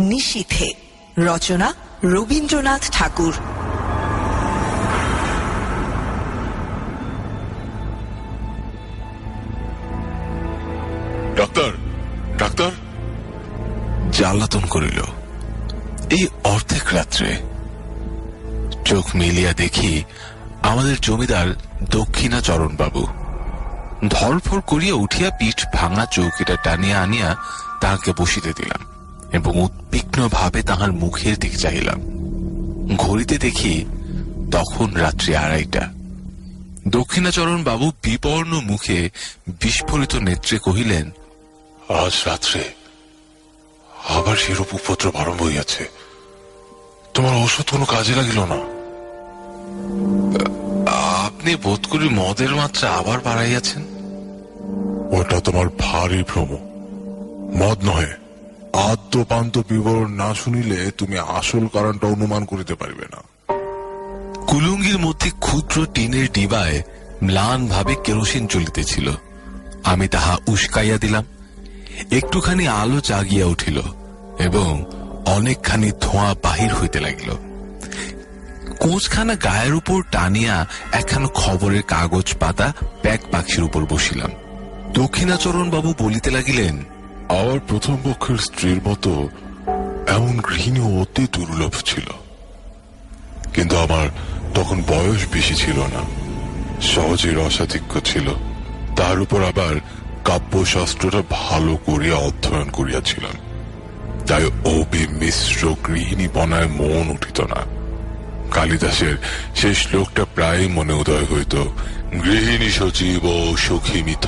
নিশীথে, রচনা রবীন্দ্রনাথ ঠাকুর। Doctor, doctor জ্বালাতন করিল এই অর্ধেক রাত্রে। চোখ মিলিয়া দেখি আমাদের জমিদার দক্ষিণাচরণ বাবু। ধরফর করিয়া উঠিয়া পিঠ ভাঙা চৌকিটা টানিয়া আনিয়া তাহাকে বসিতে দিলাম এবং উদ্বিগ্ন ভাবে তাহার মুখের দিকে চাহিলাম। ঘড়িতে দেখি তখন রাত্রি 2:30। দক্ষিণাচরণ বাবু বিবর্ণ মুখে বিস্ফোরিত নেত্রে কহিলেন, আজ রাত্রে আবার সেরূপ উপদ্রব আরম্ভ হইয়াছে। তোমার ওষুধ কোনো কাজে লাগিল না? আপনি বোধ করি মদের মাত্রা আবার বাড়াইয়াছেন। ওটা তোমার ভারী ভ্রম, মদ নহে। আদ্যপান্ত বিবরণ না শুনিলে তুমি আসল কারণটা অনুমান করিতে পারিবে না। কুলুঙ্গির মধ্যে ক্ষুদ্র টিনের ডিবায় ম্লান ভাবে কেরোসিন চলিতেছিল। আমি তাহা উস্কাইয়া দিলাম। একটুখানি আলো জাগিয়া উঠিল এবং অনেকখানি ধোঁয়া বাহির হইতে লাগিল। কোচখানা গায়ের উপর টানিয়া একখানা খবরের কাগজ পাতা প্যাক বাক্সের উপর বসিলাম। দক্ষিণাচরণ বাবু বলিতে লাগিলেন, আমার প্রথম পক্ষের স্ত্রীর মতো এমন গৃহিণী অতি দুর্লভ ছিল, কিন্তু আমার তখন বয়স বেশি ছিল না, সহজেই রসাধিক্য ছিল। তার উপর আবার কাব্যশাস্ত্রটা ভালো করিয়া অধ্যয়ন করিয়াছিলাম, তাই অবিমিশ্র গৃহিণী বনায় মন উঠিত না। কালিদাসের সেই শ্লোকটা প্রায় মনে উদয় হইত, গৃহিণী সজীব সখী মিথ,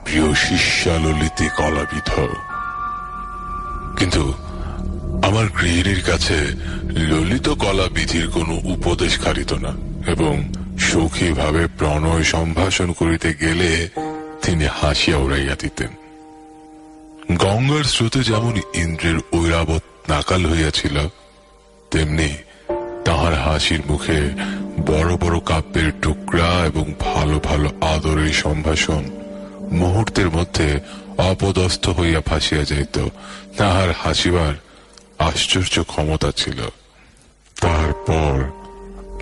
প্রিয় শিষ্যা ললিতে কলাবিধ। কিন্তু আমার গৃহিণীর কাছে ললিত কলা বিধির কোন উপদেশ খারিত না, এবং সখী ভাবে প্রণয় সম্ভাষণ করিতে গেলে তিনি হাসিয়া উড়াইয়া দিতেন। গঙ্গার স্রোতে যেমন ইন্দ্রের ঐরাবত নাকাল হইয়াছিল, তেমনি তাহার হাসির মুখে বড় বড় কাব্যের টুকরা এবং ভালো ভালো আদরের সম্ভাষণ মুহূর্তের মধ্যে অপদস্থ হইয়া ফাঁসিয়া যাইত। তাহার হাসিবার আশ্চর্য ক্ষমতা ছিল। তারপর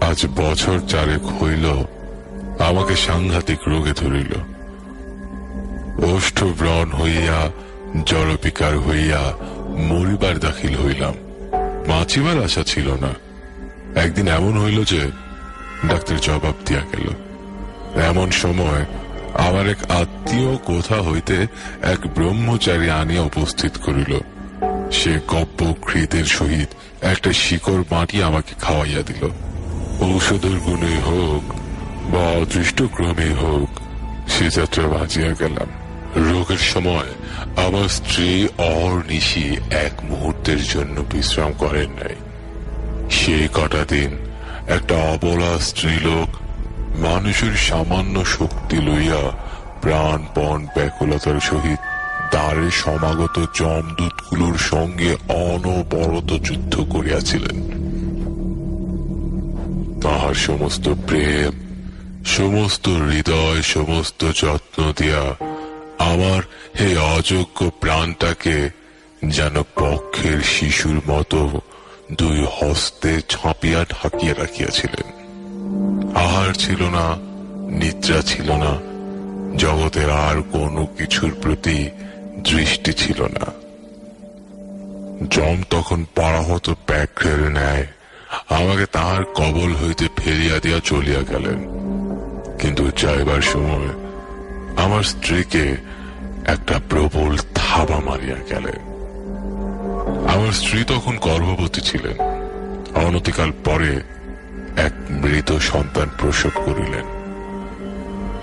আজ বছর 4 হইল আমাকে সাংঘাতিক রোগে ধরিল। ওষ্ঠ ব্রণ হইয়া জড়বিকার হইয়া মরিবার দাখিল হইলাম। বাঁচিবার আশা ছিল না। একদিন এমন হইল যে ডাক্তার জবাব দিয়া গেল। এমন সময় আমার এক আত্মীয় কোথা হইতে এক ব্রহ্মচারী আনিয়া উপস্থিত করিল। সে গব্য ঘৃতের সহিত একটা শিকড় মাটি আমাকে খাওয়াইয়া দিল। ঔষধের গুণে হোক বা অদৃষ্টক্রমে হোক, সে যাত্রা বাঁচিয়া গেলাম। রোগের সময় আমার স্ত্রী অহর্নিশি এক মুহূর্তের জন্য বিশ্রাম করেন নাই। সেই কটা দিন একটা অবলা স্ত্রীলোক মানুষের সামান্য শক্তি লইয়া প্রাণপণ ব্যাকুলতার সহিত দ্বারে সমাগত যমদূতগুলোর সঙ্গে অনবরত যুদ্ধ করিয়াছিলেন। তাহার সমস্ত প্রেম, সমস্ত হৃদয়, সমস্ত যত্ন দিয়া আমার এই অযোগ্য প্রাণটাকে যেন পক্ষের শিশুর মতো 2 হস্তে ঝাঁপিয়া ঢাকিয়া রাখিয়াছিলেন। আহার ছিল না, নিদ্রা ছিল না, জগতের আর কোনো কিছুর প্রতি দৃষ্টি ছিল না। যম তখন পরাহত ব্যাঘ্রের ন্যায় আমাকে তাহার কবল হইতে ফেলিয়া দিয়া চলিয়া গেলেন। কিন্তু যাইবার সময় আমার স্ত্রীকে একটা প্রবল থাবা মারিয়া গেলেন। আমার স্ত্রী তখন গর্ভবতী ছিলেন। অনতিকাল পরে এক মৃত সন্তান প্রসব করিলেন।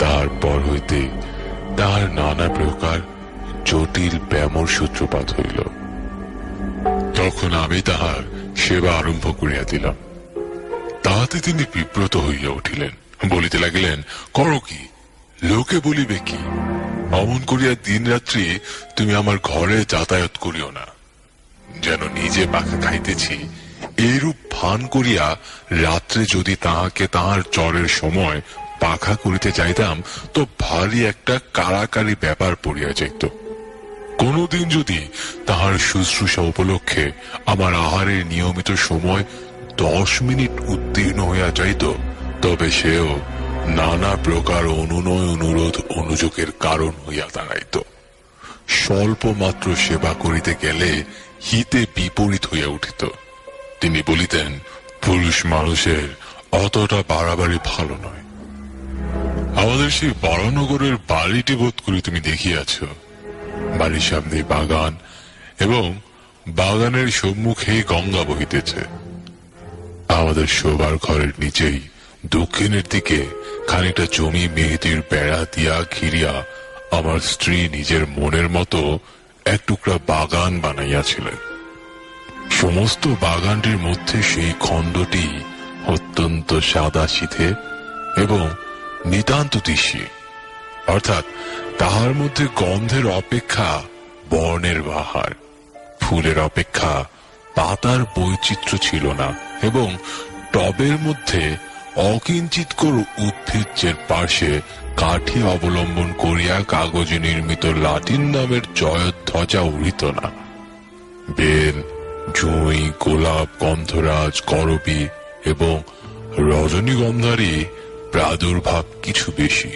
তারপর হইতে তাহার নানা প্রকার জটিল ব্যামোর সূত্রপাত হইল। তখন আমি তাহার সেবা আরম্ভ করিয়া দিলাম। তাহাতে তিনি বিব্রত হইয়া উঠিলেন, বলিতে লাগিলেন, করো কি? লোকে বলিবে কি? অমন করিয়া দিন রাত্রি তুমি আমার ঘরে যাতায়াত করিও না। যেন নিজে পাখা খাইতেছি এইরূপ ভান করিয়া রাত্রে যদি তাহাকে তাহার জ্বরের সময় পাখা করিতে যাইতাম তো ভারী একটা কারাকারি ব্যাপার পড়িয়া যাইত। কোনদিন যদি তাহার শুশ্রূষা উপলক্ষে আমার আহারের নিয়মিত সময় 10 মিনিট উত্তীর্ণ হইয়া যাইত, তবে সেও নানা প্রকার অনুনয় অনুরোধ অনুযোগের কারণ হইয়া দাঁড়াইত। স্বল্প মাত্র সেবা করিতে গেলে হিতে বিপরীত হইয়া উঠিত। তিনি বলিতেন, পুরুষ মানুষের অতটা বাড়াবাড়ি ভালো নয়। আমাদের সেই বড়নগরের বাড়িটি বোধ করি তুমি দেখিয়াছ। বাড়ির সামনে বাগান এবং বাগানের সম্মুখে গঙ্গা বহিতেছে। আমাদের শোবার ঘরের নিচেই দক্ষিণের দিকে খানিকটা জমি মেহেদির বেড়া দিয়া ঘিরিয়া আমার স্ত্রী নিজের মনের মতো এক টুকরা বাগান বানাইয়াছিলেন। সমস্ত বাগানটির মধ্যে সেই খণ্ডটি অত্যন্ত সাদাসিধে এবং নিতান্ত দিশি, অর্থাৎ তাহার মধ্যে গন্ধের অপেক্ষা বর্ণের বাহার, ফুলের অপেক্ষা পাতার বৈচিত্র্য ছিল না, এবং টবের মধ্যে অকিঞ্চিৎকর উদ্ভিজ্জের পাশে কাঠি অবলম্বন করিয়া কাগজে নির্মিত লাটিন নামের জয়ধ্বজা উড়িত না। বেল, জুঁই, গোলাপ, গন্ধরাজ, করবী এবং রজনীগন্ধারই প্রাদুর্ভাব কিছু বেশি।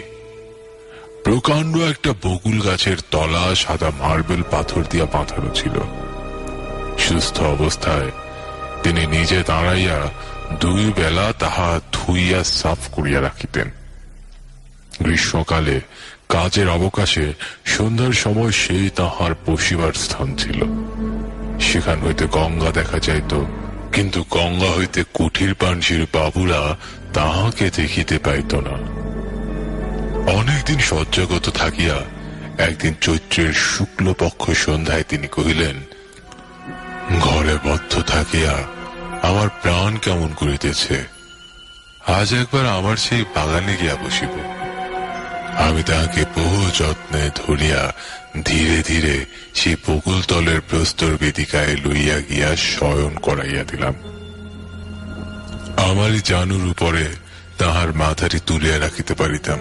প্রকাণ্ড একটা বকুল গাছের তলা সাদা মার্বেল পাথর দিয়া বাঁধানো ছিল। সুস্থ অবস্থায় তিনি নিজে দাঁড়াইয়া 2 বেলা তাহা ধুইয়া সাফ করিয়া রাখিতেন। গ্রীষ্মকালে কাজের অবকাশে সন্ধ্যার সময় সেই তাহার বসিবার স্থান ছিল। সেখান হইতে গঙ্গা দেখা যাইত, কিন্তু গঙ্গা হইতে কুঠির পাঞ্জির বাবুরা তাহাকে দেখিতে পাইত না। অনেকদিন শয্যাগত থাকিয়া একদিন চৈত্রের শুক্লপক্ষ সন্ধ্যায় তিনি কহিলেন, ঘরে বদ্ধ থাকিয়া আমার প্রাণ কেমন করিতেছে, আজ একবার আমার সেই বাগানে গিয়া বসিব। আমি তাহাকে বহু যত্নে ধরিয়া ধীরে ধীরে সেই বকুল তলের প্রস্তর বেদিকায় লইয়া গিয়া শয়ন করাইয়া দিলাম। আমারই জানুর উপরে তাহার মাথাটি তুলিয়া রাখিতে পারিতাম,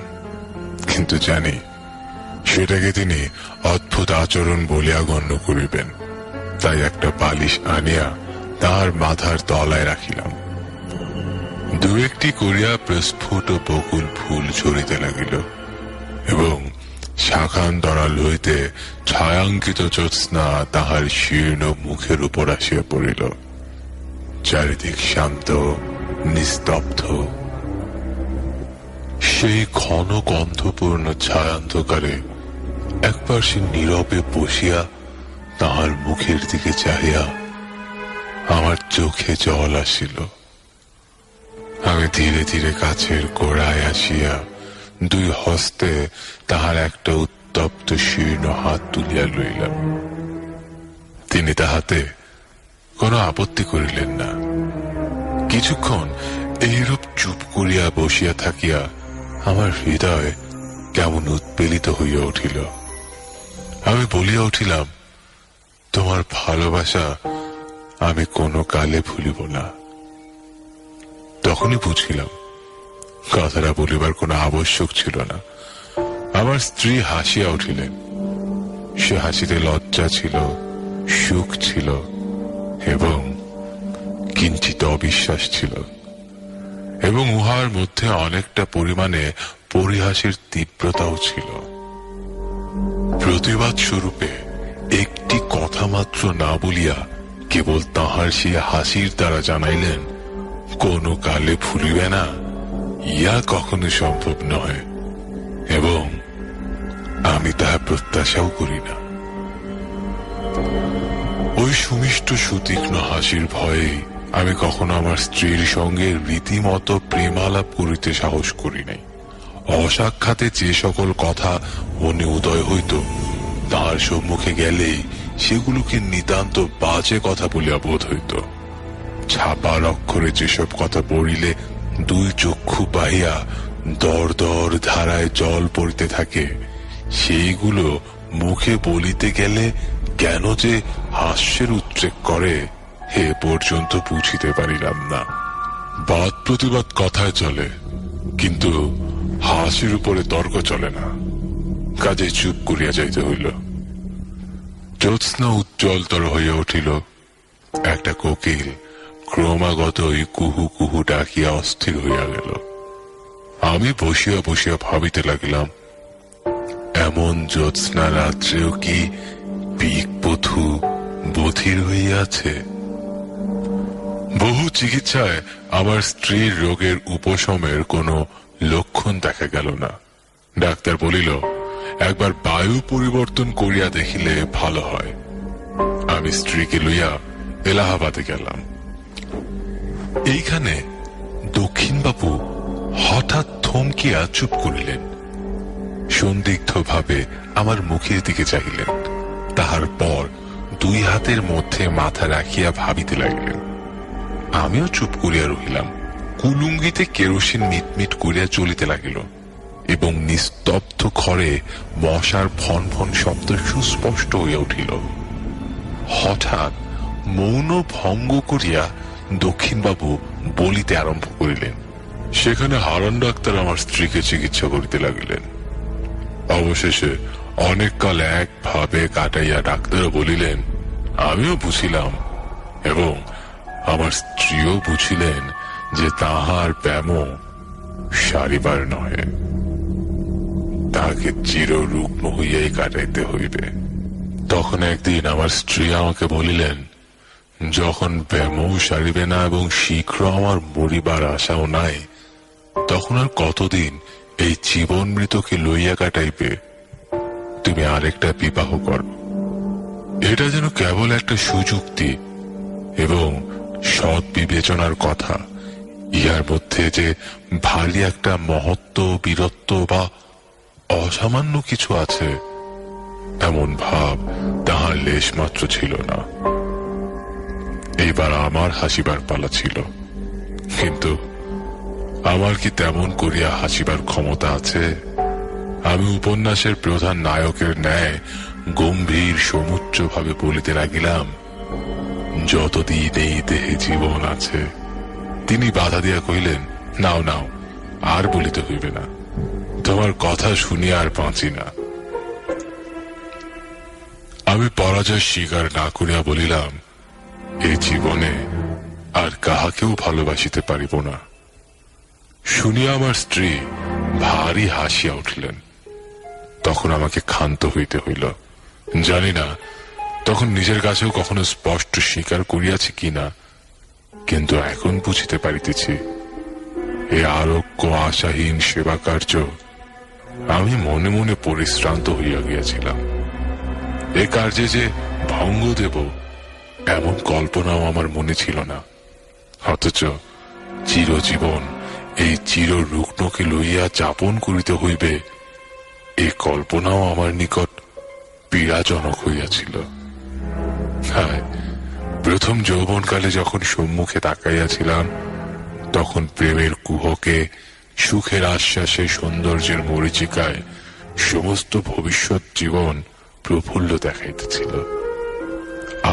কিন্তু জানি সেটাকে তিনি অদ্ভুত আচরণ বলিয়া গণ্য করিবেন, তাই একটা বালিশ আনিয়া তাহার মাথার তলায় রাখিলাম। 2-1টি করিয়া প্রস্ফুট বকুল ফুল ঝরিতে লাগিল, এবং শাখান্তরা লইতে ছায়াঙ্কিত জ্যোৎস্না তাহার শীর্ণ মুখের উপর আসিয়া পড়িল। চারিদিক শান্ত, নিস্তব্ধ। সেই ঘন গন্ধপূর্ণ ছায়ান্ধকারে একবার সে নীরবে বসিয়া তাহার মুখের দিকে চাহিয়া আমার চোখে জল আসিল। আমি ধীরে ধীরে কাছের গোড়ায় আসিয়া 2 হস্তে তাহার একটা উত্তপ্ত শীর্ণ হাত তুলিয়া লইলাম। তিনি তাহাতে কোনো আপত্তি করিলেন না। কিছুক্ষণ এইরূপ চুপ করিয়া বসিয়া থাকিয়া আমার হৃদয় কেমন উৎপীড়িত হইয়া উঠিল। আমি বলিয়া উঠিলাম, তোমার ভালোবাসা আমি কোনো কালে ভুলিব না। তখনই বুঝিলাম কথাটা বলিবার কোনো আবশ্যক ছিল না। আমার স্ত্রী হাসিয়া উঠিলেন। সে হাসিতে লজ্জা ছিল, সুখ ছিল এবং কিঞ্চিত অবিশ্বাস ছিল, এবং উহার মধ্যে অনেকটা পরিমাণে পরিহাসের তীব্রতাও ছিল। প্রতিবাদ স্বরূপে একটি কথা মাত্র না বলিয়া কেবল তাহার সেই হাসির দ্বারা জানাইলেন, কোনো কালে ভুলিবে না, ইয়া কখনো সম্ভব নয়, এবং আমি তাহা প্রত্যাশাও করি না। ওই সুমিষ্ট সুতীক্ষ্ণ হাসির ভয়ে আমি কখনো আমার স্ত্রীর সঙ্গে রীতিমতো প্রেমালাপ করিতে সাহস করি নাই। অসাক্ষাতে যে সকল কথা মনে উদয় হইত, তাহার সম্মুখে গেলেই সেগুলোকে নিতান্ত বাজে কথা বলিয়া বোধ হইত। ছাপার অক্ষরে যেসব কথা পড়িলে 2 চক্ষু বাহিয়া দর দর ধারায় জল পড়িতে থাকে, সেইগুলো মুখে বলিতে গেলে কেন যে হাস্যের উদ্রেক করে, এ পর্যন্ত বুঝিতে পারিলাম না। বাদ প্রতিবাদ কথায় চলে, কিন্তু হাসির উপরে তর্ক চলে না। কাজে চুপ করিয়া যাইতে হইল। জ্যোৎস্না উজ্জ্বলতর হইয়া উঠিল। একটা কোকিল ক্রমাগতই কুহু কুহু ডাকিয়া অস্থির হইয়া গেল। আমি বসিয়া বসিয়া ভাবিতে লাগিলাম, এমন জ্যোৎস্না রাত্রেও কি পিক পথু বধির হইয়াছে? বহু চিকিৎসায় আমার স্ত্রীর রোগের উপশমের কোনো লক্ষণ দেখা গেল না। ডাক্তার বলিল, একবার বায়ু পরিবর্তন করিয়া দেখিলে ভালো হয়। আমি স্ত্রীকে লইয়া এলাহাবাদে গেলাম। এইখানে দক্ষিণবাবু হঠাৎ থমকিয়া চুপ করিলেন। সন্দিগ্ধ ভাবে আমার মুখের দিকে চাহিলেন। তাহার পর দুই হাতের মধ্যে মাথা রাখিয়া ভাবিতে লাগিলেন। আমিও চুপ করিয়া রহিলাম। কুলুঙ্গিতে কেরোসিন মিটমিট করিয়া চলিতে লাগিল এবং নিস্তব্ধ ঘরে মশার ফন ফন শব্দ সুস্পষ্ট হইয়া উঠিল। হঠাৎ মৌন ভঙ্গ করিয়া দক্ষিণবাবু বলিতে আরম্ভ করিলেন। সেখানে হারান ডাক্তার আমার স্ত্রীকে চিকিৎসা করিতে লাগিলেন। অবশেষে অনেক কাল একভাবে কাটাইয়া ডাক্তারও বলিলেন, আমিও বুঝিলাম এবং আমার স্ত্রীও বুঝিলেন যে তাহার ব্যাম সারিবার নহে, তাহাকে চিররুগ্ন হইয়াই কাটাইতে হইবে। তখন একদিন আমার স্ত্রী আমাকে বলিলেন, যখন ব্যামও সারিবে না এবং শীঘ্র আমার মরিবার আশাও নাই, তখন আর কতদিন এই জীবন মৃতকে লইয়া কাটাইবে? তুমি আরেকটা বিবাহ করো। এটা যেন কেবল একটা সুযুক্তি এবং সৎ বিবেচনার কথা। ইহার মধ্যে যে ভারী একটা মহত্ব, বীরত্ব বা অসামান্য কিছু আছে, এমন ভাব তাহার লেশ মাত্র ছিল না। এইবার আমার হাসিবার পালা ছিল, কিন্তু আমার কি তেমন করিয়া হাসিবার ক্ষমতা আছে? আমি উপন্যাসের প্রধান নায়কের ন্যায় গম্ভীর সমুচ্চ ভাবে বলিতে লাগিলাম, যতদিন এই দেহে জীবন আছে। তিনি বাধা দিয়া কহিলেন, নাও নাও, আর বলিতে হইবে না, তোমার কথা শুনিয়া আর বাঁচি না। আমি পরাজয় স্বীকার না করিয়া বলিলাম, এই জীবনে আর কাহাকেও ভালোবাসিতে পারিব না। শুনিয়া আমার স্ত্রী ভারী হাসিয়া উঠলেন। তখন আমাকে ক্ষান্ত হইতে হইল। জানি না তখন নিজের কাছেও কখনো স্পষ্ট স্বীকার করিয়াছি কিনা, কিন্তু এখন বুঝিতে পারিতেছি, এ আরোগ্য আশাহীন সেবা কার্য আমি মনে মনে পরিশ্রান্ত হইয়া গিয়াছিলাম। এ কার্যে যে ভঙ্গ দেব এমন কল্পনাও আমার মনে ছিল না। অথচ চিরজীবন এই চিররুগ্নকে লইয়া যাপন করিতে হইবে, এই কল্পনাও আমার নিকট পীড়াজনক হইয়াছিল। হ্যাঁ, প্রথম যৌবনকালে যখন সম্মুখে তাকাইয়াছিলাম, তখন প্রেমের কুহকে, সুখের আশ্বাসে, সৌন্দর্যের মরীচিকায় সমস্ত ভবিষ্যৎ জীবন প্রফুল্ল দেখাইতেছিল।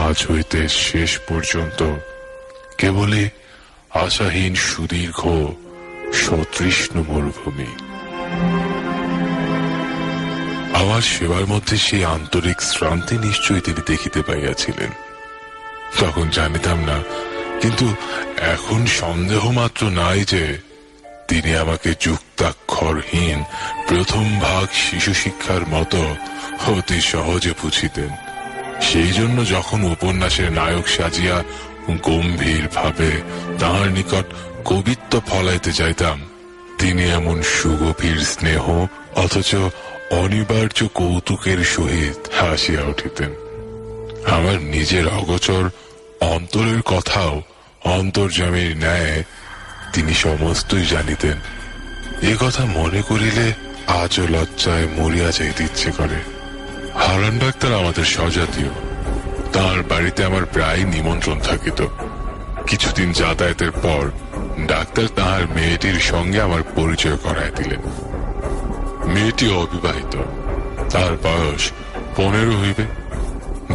আজ হইতে শেষ পর্যন্ত কেবলই আশাহীন সুদীর্ঘ সতৃষ্ণ মরুভূমি। আমার সেবার মধ্যে সেই আন্তরিক শ্রান্তি নিশ্চয়ই তিনি দেখিতে পাইয়াছিলেন। তখন জানিতাম না, কিন্তু এখন সন্দেহ মাত্র নাই যে তিনি আমাকে যুক্তাক্ষরহীন প্রথম ভাগ শিশু শিক্ষার মতো অতি সহজে বুঝিতেন। সেই জন্য যখন উপন্যাসের নায়ক সাজিয়া গম্ভীর ভাবে তাহার নিকট কবিত্ব ফলাইতে যাইতাম, তিনি এমন সুগভীর স্নেহ অথচ অনিবার্য কৌতুকের সহিত হাসিয়া উঠিতেন। আমার নিজের অগোচর অন্তরের কথাও অন্তর্যামীর ন্যায় তিনি সমস্তই জানিতেন। এ কথা মনে করিলে আজও লজ্জায় মরিয়া যাইতে ইচ্ছে করে। হারান ডাক্তার আমাদের স্বজাতীয়, তার বাড়িতে আমার প্রায় নিমন্ত্রণ থাকিত। কিছুদিন যাতায়াতের পর ডাক্তার তাহার মেয়েটির সঙ্গে আমার পরিচয় করায় দিলেন। মেয়েটি অবিবাহিত, তার বয়স 15 হইবে।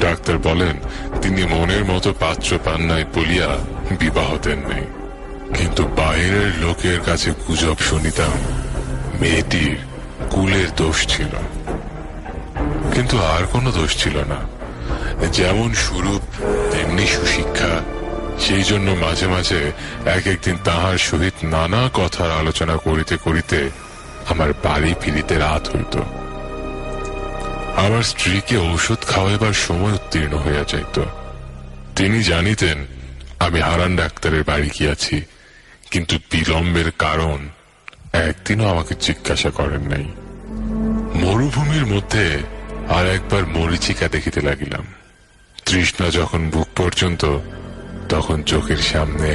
ডাক্তার বলেন, তিনি মনের মতো পাত্র পান নাই বলিয়া বিবাহ দেন নাই, কিন্তু বাইরের লোকের কাছে গুজব শুনিতাম মেয়েটির কুলের দোষ ছিল। কিন্তু আর কোনো দোষ ছিল না। যেমন সুরূপ তেমনি সুশিক্ষা। সেই জন্য মাঝে মাঝে এক একদিন তাহার সহিত নানা কথার আলোচনা করিতে করিতে আমার বাড়ি ফিরিতে রাত হইত। আমার স্ত্রীকে ঔষধ খাওয়াইবার সময় উত্তীর্ণ হইয়া যাইত। তিনি জানিতেন আমি হারান ডাক্তারের বাড়ি গিয়াছি, কিন্তু বিলম্বের কারণ একদিনও আমাকে জিজ্ঞাসা করেন নাই। মরুভূমির মধ্যে আর একবার মরীচিকা দেখিতে লাগিলাম। তৃষ্ণা যখন বুক পর্যন্ত, তখন চোখের সামনে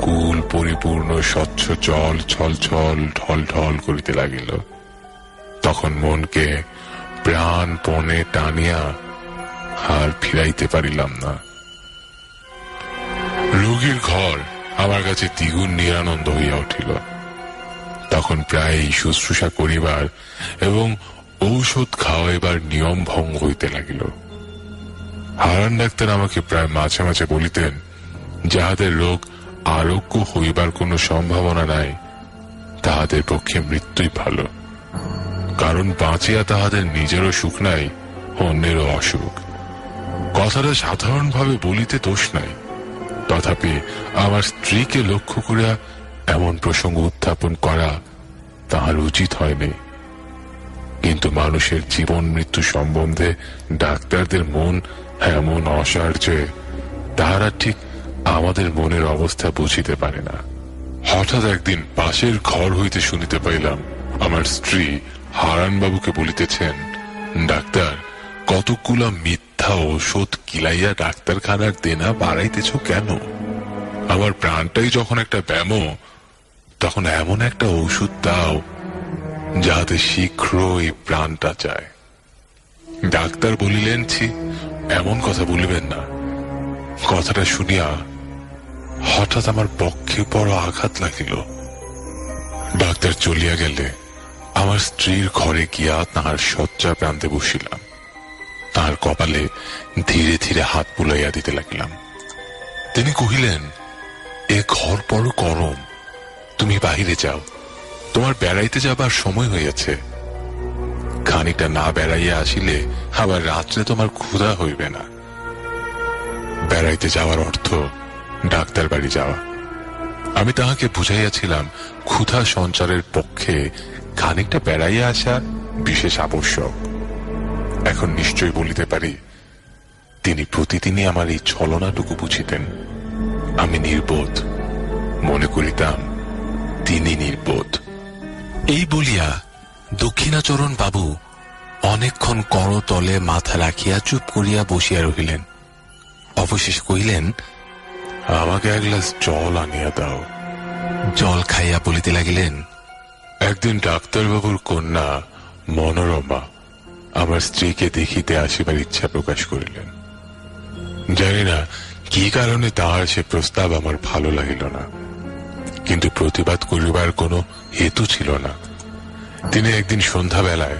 কুল পরিপূর্ণ স্বচ্ছ জল ছলছল ঢল ঢল করিতে লাগিল। তখন মনকে প্রাণপণে টানিয়া আর ফিরাইতে পারিলাম না। রোগীর ঘর আমার কাছে দ্বিগুণ নিরানন্দ হইয়া উঠিল। তখন প্রায় শুশ্রূষা করিবার এবং ঔষধ খাওয়াইবার নিয়ম ভঙ্গ হইতে লাগিল। হারান ডাক্তার আমাকে প্রায় মাঝে মাঝে বলিতেন, যাহাদের রোগ আরোগ্য হইবার কোনো সম্ভাবনা নাই, তাহাদের পক্ষে মৃত্যুই ভালো। কারণ বাঁচিয়া তাহাদের নিজেরও সুখ নাই, অন্যেরও অসুখ। কথাটা সাধারণভাবে বলিতে দোষ নাই, তথাপি আমার স্ত্রীকে লক্ষ্য করিয়া এমন প্রসঙ্গ উত্থাপন করা তাহার উচিত হয়নি। কিন্তু মানুষের জীবন মৃত্যু সম্বন্ধে ডাক্তারদের মন এমন অসার যে তাহারা ঠিক আমাদের মনের অবস্থা বুঝিতে পারে না। হঠাৎ একদিন পাশের ঘর হইতে শুনিতে পাইলাম আমার স্ত্রী হারানবাবুকে বলিতেছেন, ডাক্তার, কতগুলা মিথ্যা ঔষধ কিলাইয়া ডাক্তারখানার দেনা বাড়াইতেছ কেন? আমার প্রাণটাই যখন একটা ব্যামো, তখন এমন একটা ঔষধ দাও যাহাতে শীঘ্রই প্রাণটা চায়। ডাক্তার বলিলেন, ছি, এমন কথা বলিবেন না। কথাটা শুনিয়া হঠাৎ আমার পক্ষে বড় আঘাত লাগিল। ডাক্তার চলিয়া গেলে আমার স্ত্রীর ঘরে গিয়া তাহার শয্যা প্রান্তে বসিলাম। তাহার কপালে ধীরে ধীরে হাত বুলাইয়া দিতে লাগিলাম। তিনি কহিলেন, এ ঘর বড় গরম, তুমি বাহিরে যাও, তোমার বেড়াইতে যাবার সময় হইয়াছে। খানিকটা না বেড়াইয়া আসিলে আবার রাত্রে তোমার ক্ষুধা হইবে না। বেড়াইতে যাওয়ার অর্থ ডাক্তার বাড়ি যাওয়া। আমি তাহাকে বুঝাইয়াছিলাম ক্ষুধা সঞ্চারের পক্ষে খানিকটা বেড়াইয়া আসা বিশেষ আবশ্যক। এখন নিশ্চয় বলিতে পারি, তিনি প্রতিদিনই আমার এই ছলনাটুকু বুঝিতেন। আমি নির্বোধ, মনে করিতাম তিনি নির্বোধ। এই বলিয়া দক্ষিণাচরণ বাবু অনেকক্ষণ করতলে মাথা রাখিয়া চুপ করিয়া বসিয়া রহিলেন। অবশেষে কহিলেন, আমাকে এক গ্লাস জল আনিয়া দাও। জল খাইয়া বলিতে লাগিলেন, একদিন ডাক্তারবাবুর কন্যা মনোরমা আমার স্ত্রীকে দেখিতে আসিবার ইচ্ছা প্রকাশ করিলেন। জানি না কি কারণে তাহার সে প্রস্তাব আমার ভালো লাগিল না, কিন্তু প্রতিবাদ করিবার কোনো হেতু ছিল না। তিনি একদিন সন্ধ্যাবেলায়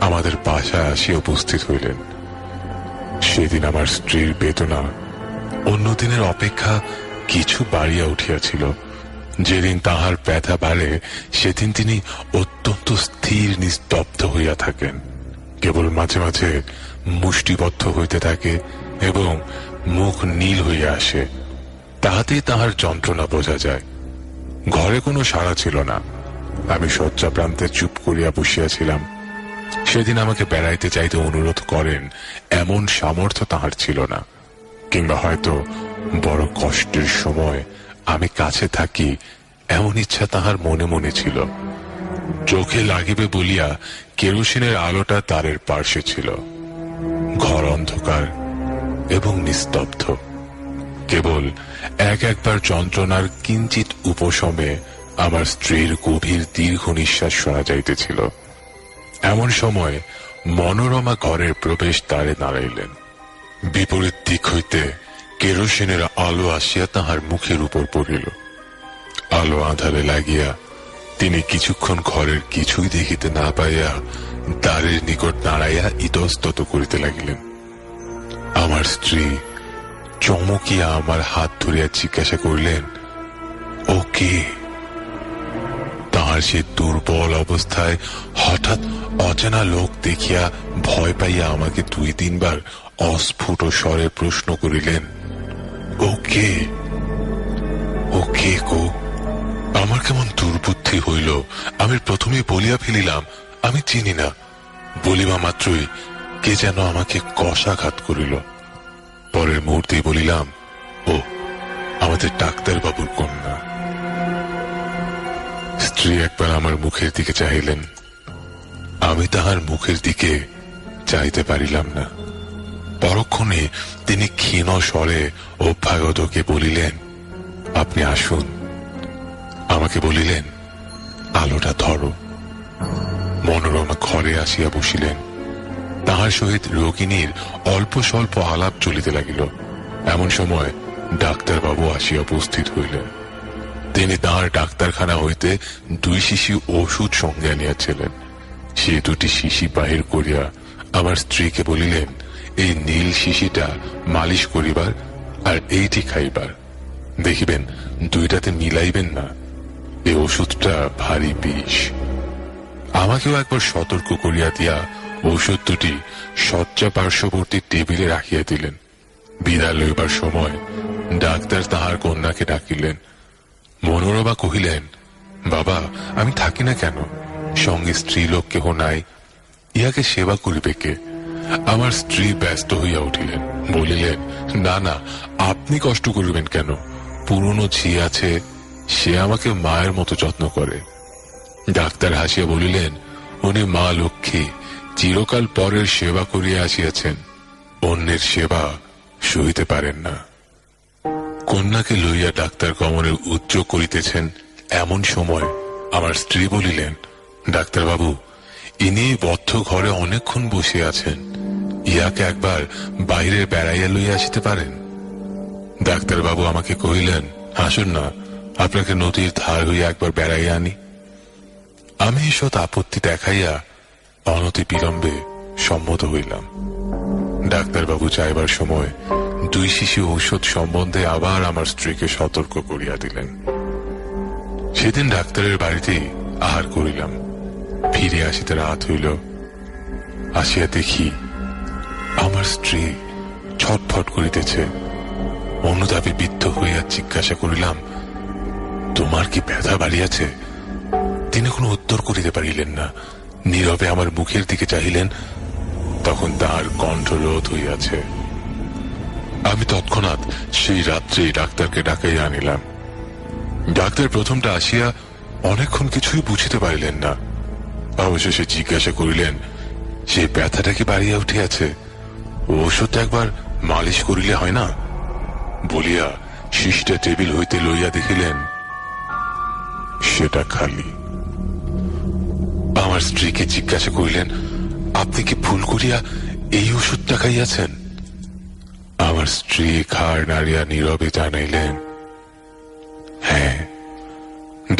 আমাদের বাসায় আসিয়া উপস্থিত হইলেন। সেদিন আমার স্ত্রীর বেদনা অন্য দিনের অপেক্ষা কিছু বাড়িয়া উঠিয়াছিল। যেদিন তাহার ব্যথা বাড়ে, সেদিন তিনি অত্যন্ত স্থির নিস্তব্ধ হইয়া থাকেন। কেবল মাঝে মাঝে মুষ্টিবদ্ধ হইতে থাকে এবং মুখ নীল হইয়া আসে। তাহাতেই তাহার যন্ত্রণা বোঝা যায়। ঘরে কোনো সাড়া ছিল না। আমি শয্যা প্রান্তে চুপ করিয়া বসিয়াছিলাম। সেদিন আমাকে বেড়াইতে চাইতে অনুরোধ করেন এমন সামর্থ্য তাহার ছিল না, কিংবা হয়তো বড় কষ্টের সময় আমি কাছে থাকি এমন ইচ্ছা তাহার মনে মনে ছিল। চোখে লাগিবে বলিয়া কেরোসিনের আলোটা তারের পার্শ্বে ছিল। ঘর অন্ধকার এবং নিস্তব্ধ। কেবল একবার যন্ত্রণার কিঞ্চিত উপশমে আমার স্ত্রীর গভীর দীর্ঘ নিঃশ্বাস শোনা যাইতেছিল। এমন সময় মনোরমা ঘরের প্রবেশ দ্বারে দাঁড়াইলেন। বিপরীত দিক হইতে কেরোসিনের আলো আসিয়া তাহার মুখের উপর পড়িল। আলো আঁধারে লাগিয়া তিনি কিছুক্ষণ ঘরের কিছুই দেখিতে না পাইয়া দ্বারের নিকট দাঁড়াইয়া ইতস্তত করিতে লাগিলেন। আমার স্ত্রী চমকিয়া আমার হাত ধরিয়া জিজ্ঞাসা করিলেন, ও কে? তাহার সে দুর্বল অবস্থায় হঠাৎ অচেনা লোক দেখিয়া ভয় পাইয়া আমাকে 2-3 বার অস্ফুট স্বরে প্রশ্ন করিলেন, ও কে? ও কে গো? আমার কেমন দুর্বুদ্ধি হইল, আমি প্রথমে বলিয়া ফেলিলাম আমি চিনি না। বলিবা মাত্রই কে যেন আমাকে কষাঘাত করিল। পরের মুহূর্তেই বলিলাম, ও আমাদের ডাক্তার বাবুর কন্যা। স্ত্রী একবার আমার মুখের দিকে চাহিলেন, আমি তাহার মুখের দিকে চাইতে পারিলাম না। পরক্ষণে তিনি ক্ষীণ স্বরে অভ্যাগতকে বলিলেন, আপনি আসুন। আমাকে বলিলেন, আলোটা ধরো। মনোরমা ঘরে আসিয়া বসিলেন। তাহার সহিত রোগিনীর অল্প স্বল্প আলাপ চলিতে লাগিল। এমন সময় ডাক্তারবাবু আসিয়া উপস্থিত হইলেন। তিনি তাঁর ডাক্তারখানা হইতে 2 শিশি ওষুধ সঙ্গে আনিয়াছিলেন। সে 2টি শিশি বাহির করিয়া আমার স্ত্রীকে বলিলেন, এই নীল শিশিটা মালিশ করিবার আর এইটি খাইবার। দেখিবেন 2টাতে মিলাইবেন না, এই ওষুধটা ভারী বিষ। আমাকেও একবার সতর্ক করিয়া দিয়া ঔষধ 2টি শয্যা পার্শ্ববর্তী টেবিলে রাখিয়া দিলেন। বিদায় লইবার সময় ডাক্তার তাহার কন্যাকে ডাকিলেন। মনোরমা কহিলেন, বাবা আমি থাকি না কেন? সঙ্গে স্ত্রীলোক কেহ নাই, ইহাকে সেবা করিবে কে? আমার স্ত্রী ব্যস্ত হইয়া উঠিলেন, বলিলেন, না না, আপনি কষ্ট করিবেন কেন? পুরনো ঝি আছে, সে আমাকে মায়ের মতো যত্ন করে। ডাক্তার হাসিয়া বলিলেন, উনি মা লক্ষ্মী, চিরকাল পরের সেবা করিয়া আসিয়াছেন, অন্যের সেবা সহিতে পারেন না। কন্যাকে লইয়া ডাক্তার কমরের উদ্যোগ করিতেছেন, এমন সময় আমার স্ত্রী বলিলেন, ডাক্তারবাবু ইনি বদ্ধ ঘরে অনেকক্ষণ বসে আছেন, ইহাকে একবার বাইরে বেড়াইয়া লইয়া আসিতে পারেন। ডাক্তারবাবু আমাকে কহিলেন, আসুন না, আপনাকে নদীর ধার হইয়া একবার বেড়াইয়া আনি। আমি ঈষৎ আপত্তি দেখাইয়া অনতি বিলম্বে সম্মত হইলাম। ডাক্তারবাবু যাইবার সময় 2 শিশি ঔষধ সম্বন্ধে আবার আমার স্ত্রীকে সতর্ক করিয়া দিলেন। সেদিন ডাক্তারের বাড়িতেই আহার করিলাম। ফিরে আসিতে রাত হইল। আসিয়া দেখি আমার স্ত্রী ছটফট করিতেছে। অনুতাপে বিদ্ধ হইয়া জিজ্ঞাসা করিলাম, তোমার কি ব্যথা বাড়িয়াছে? তিনি কোনো উত্তর করিতে পারিলেন না, নীরবে আমার মুখের দিকে চাহিলেন। তখন তাহার কণ্ঠ রোধ হইয়াছে। আমি তৎক্ষণাৎ সেই রাত্রে ডাক্তারকে ডাকাইয়া আনিলাম। ডাক্তার প্রথমটা আসিয়া অনেকক্ষণ কিছুই বুঝিতে পারিলেন না। অবশেষে জিজ্ঞাসা করিলেন, সেই ব্যথাটা কি বাড়িয়া উঠিয়াছে? ওষুধটা একবার মালিশ করিলে হয় না? বলিয়া শিশিটা টেবিল হইতে লইয়া দেখিলেন সেটা খালি। আমার স্ত্রীকে জিজ্ঞাসা করিলেন, আপনি কি ভুল করিয়া এই ওষুধটা খাইয়াছেন? আমার স্ত্রী ঘাড় নাড়িয়া নীরবে জানাইলেন, হ্যাঁ।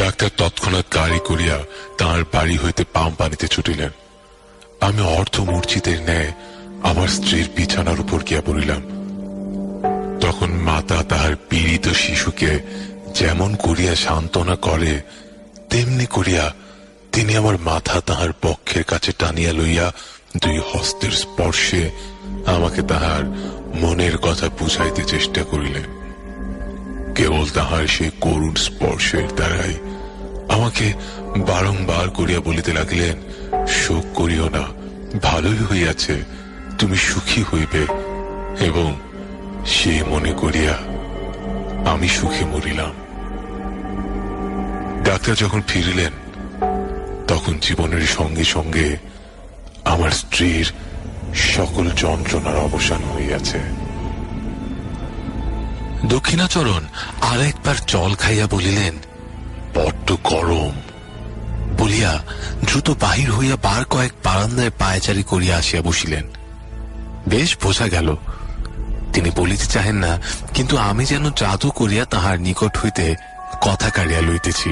ডাক্তার তৎক্ষণাৎ গাড়ি করিয়া তাঁর বাড়ি হইতে পাম্প আনিতে ছুটিলেন। আমি অর্ধমূর্ছিতের ন্যায় আমার স্ত্রীর বিছানার উপর গিয়া পড়িলাম। তখন মাতা তাহার পীড়িত শিশুকে যেমন করিয়া সান্ত্বনা করে, তেমনি করিয়া তিনি আমার মাথা তাহার বক্ষের কাছে টানিয়া লইয়া 2 হস্তের স্পর্শে আমাকে তাহার মনের কথা বুঝাইতে চেষ্টা করিলেন। কেবল তাহার সেই করুণ স্পর্শের দ্বারাই আমাকে বারংবার করিয়া বলিতে লাগিলেন, শোক করিও না, ভালোই হইয়াছে, তুমি সুখী হইবে। এবং সে মনে করিয়া আমি সুখে মরিলাম। ডাক্তার যখন ফিরিলেন, তখন জীবনের সঙ্গে সঙ্গে আমার স্ত্রীর সকল যন্ত্রণার অবসান হইয়াছে। দক্ষিণাচরণ আরেকবার জল খাইয়া বলিলেন, বড্ড গরম। বলিয়া দ্রুত বাহির হইয়া বার কয়েক বারান্দায় পায়চারি করিয়া আসিয়া বসিলেন। বেশ বোঝা গেল তিনি বলিতে চাহেন না, কিন্তু আমি যেন জাদু করিয়া তাহার নিকট হইতে কথা কাড়িয়া লইতেছি।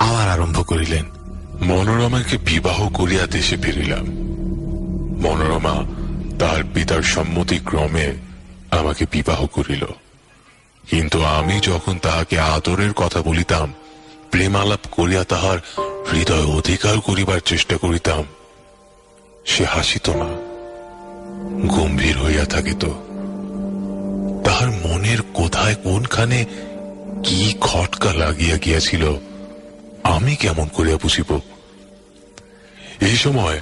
আবার আরম্ভ করিলেন, মনোরমাকে বিবাহ করিয়া দেশে ফিরিলাম। মনোরমা তার পিতার সম্মতিক্রমে আমাকে বিবাহ করিল। কিন্তু আমি যখন তাহাকে আদরের কথা বলিতাম, প্রেমালাপ করিয়া তাহার হৃদয় অধিকার করিবার চেষ্টা করিতাম, সে হাসিত না। গম্ভীর হইয়া থাকিত। তাহার মনের কোথায় কোনখানে কি খটকা লাগিয়া গিয়াছিল আমি কেমন করিয়া বুঝিব? এই সময়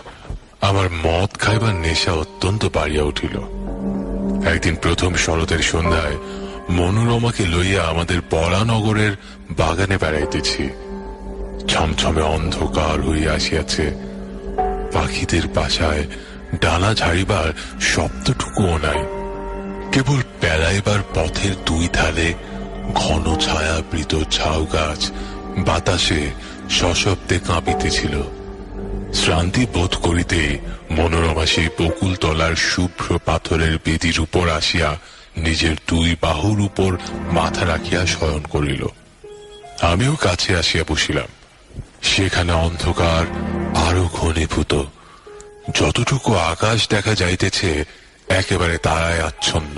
আমার মদ খাইবার নেশা অত্যন্ত বাড়িয়া উঠিল। একদিন প্রথম শরতের সন্ধ্যায় মনোরমাকে লইয়া আমাদের বরানগরের বাগানে বেড়াইতেছি। ছমছমে অন্ধকার হইয়া আসিয়াছে। পাখিদের বাসায় ডানা ঝাড়িবার শব্দটুকুও নাই। কেবল বেড়াইবার পথের দুই ধারে ঘন ছায়াবৃত ঝাউ গাছ বাতাসে সশব্দে কাঁপিতেছিল। শ্রান্তি বোধ করিতে মনোরমা সেই বকুল তলার শুভ্র পাথরের বেদির উপর আসিয়া নিজের দুই বাহুর উপর মাথা রাখিয়া শয়ন করিল। আমিও কাছে আসিয়া বসিলাম। সেখানে অন্ধকার আরো ঘনীভূত। যতটুকু আকাশ দেখা যাইতেছে একেবারে তারায় আচ্ছন্ন।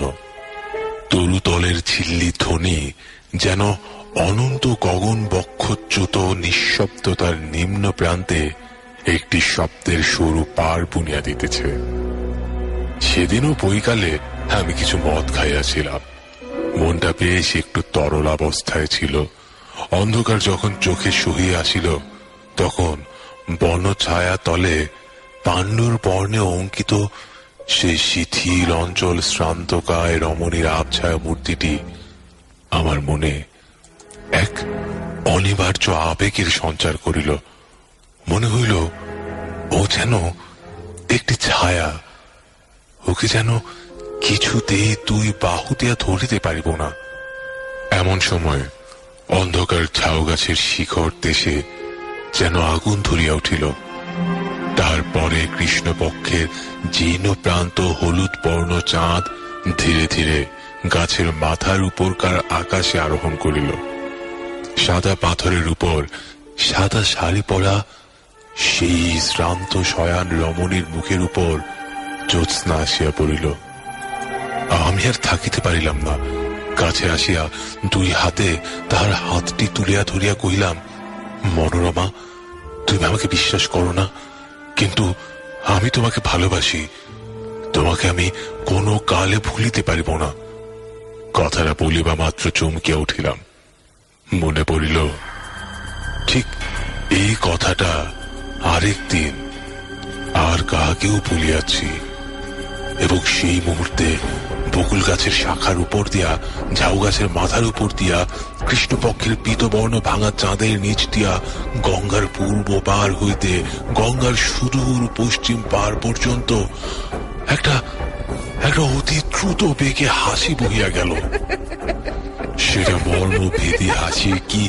তরুতলের ঝিল্লি ধ্বনি যেন অনন্ত গগন বক্ষচ্যুত নিঃশব্দতার নিম্ন প্রান্তে একটি শব্দের সরু পার বুনিয়া দিতেছে। সেদিনও বৈকালে আমি কিছু মদ খাইয়াছিলাম। মনটা বেশ একটু তরল অবস্থায় ছিল। অন্ধকার যখন চোখে সহিয়া আসিল তখন বন ছায়া তলে পাণ্ডুর বর্ণে অঙ্কিত সেই শিথিল অঞ্চল শ্রান্তকায় রমণীর আবছায়া মূর্তিটি আমার মনে এক অনিবার্য আবেগের সঞ্চার করিল। মনে হইল ও যেন একটি ছায়া, ওকে যেন কিছুতেই দুই বাহু দিয়া ধরিতে পারিব না। এমন সময় অন্ধকার ঝাউ গাছের শিখর দেশে যেন আগুন ধরিয়া উঠিল। তারপরে কৃষ্ণপক্ষের জীর্ণ প্রান্ত হলুদ বর্ণ চাঁদ ধীরে ধীরে গাছের মাথার উপরকার আকাশে আরোহণ করিল। সাদা পাথরের উপর সাদা শাড়ি পরা সেই শ্রান্ত শয়ান রমণীর মুখের উপর জ্যোৎস্না আসিয়া পড়িল। আমি আর থাকিতে পারিলাম না। কাছে আসিয়া দুই হাতে তাহার হাতটি তুলিয়া ধরিয়া কহিলাম, মনোরমা, তুমি আমাকে বিশ্বাস করো না, কিন্তু আমি তোমাকে ভালোবাসি। তোমাকে আমি কোনো কালে ভুলিতে পারিব না। কথাটা বলিবা মাত্র চমকিয়া উঠিলাম। মনে পড়িল ঠিক এই কথাটা আরেকদিন আর কাহাকেও বলিয়াছি, এবং সেই মুহূর্তে বকুল গাছের শাখার উপর দিয়া, ঝাউ গাছের মাথার উপর দিয়া, কৃষ্ণপক্ষের পীতবর্ণ ভাঙা চাঁদের নিচ দিয়া গঙ্গার পূর্ব পার হইতে গঙ্গার সুদূর পশ্চিম পার পর্যন্ত একটা অতি দ্রুত বেগে হাসি বহিয়া গেল। সেটা মর্মভেদী হাসি কি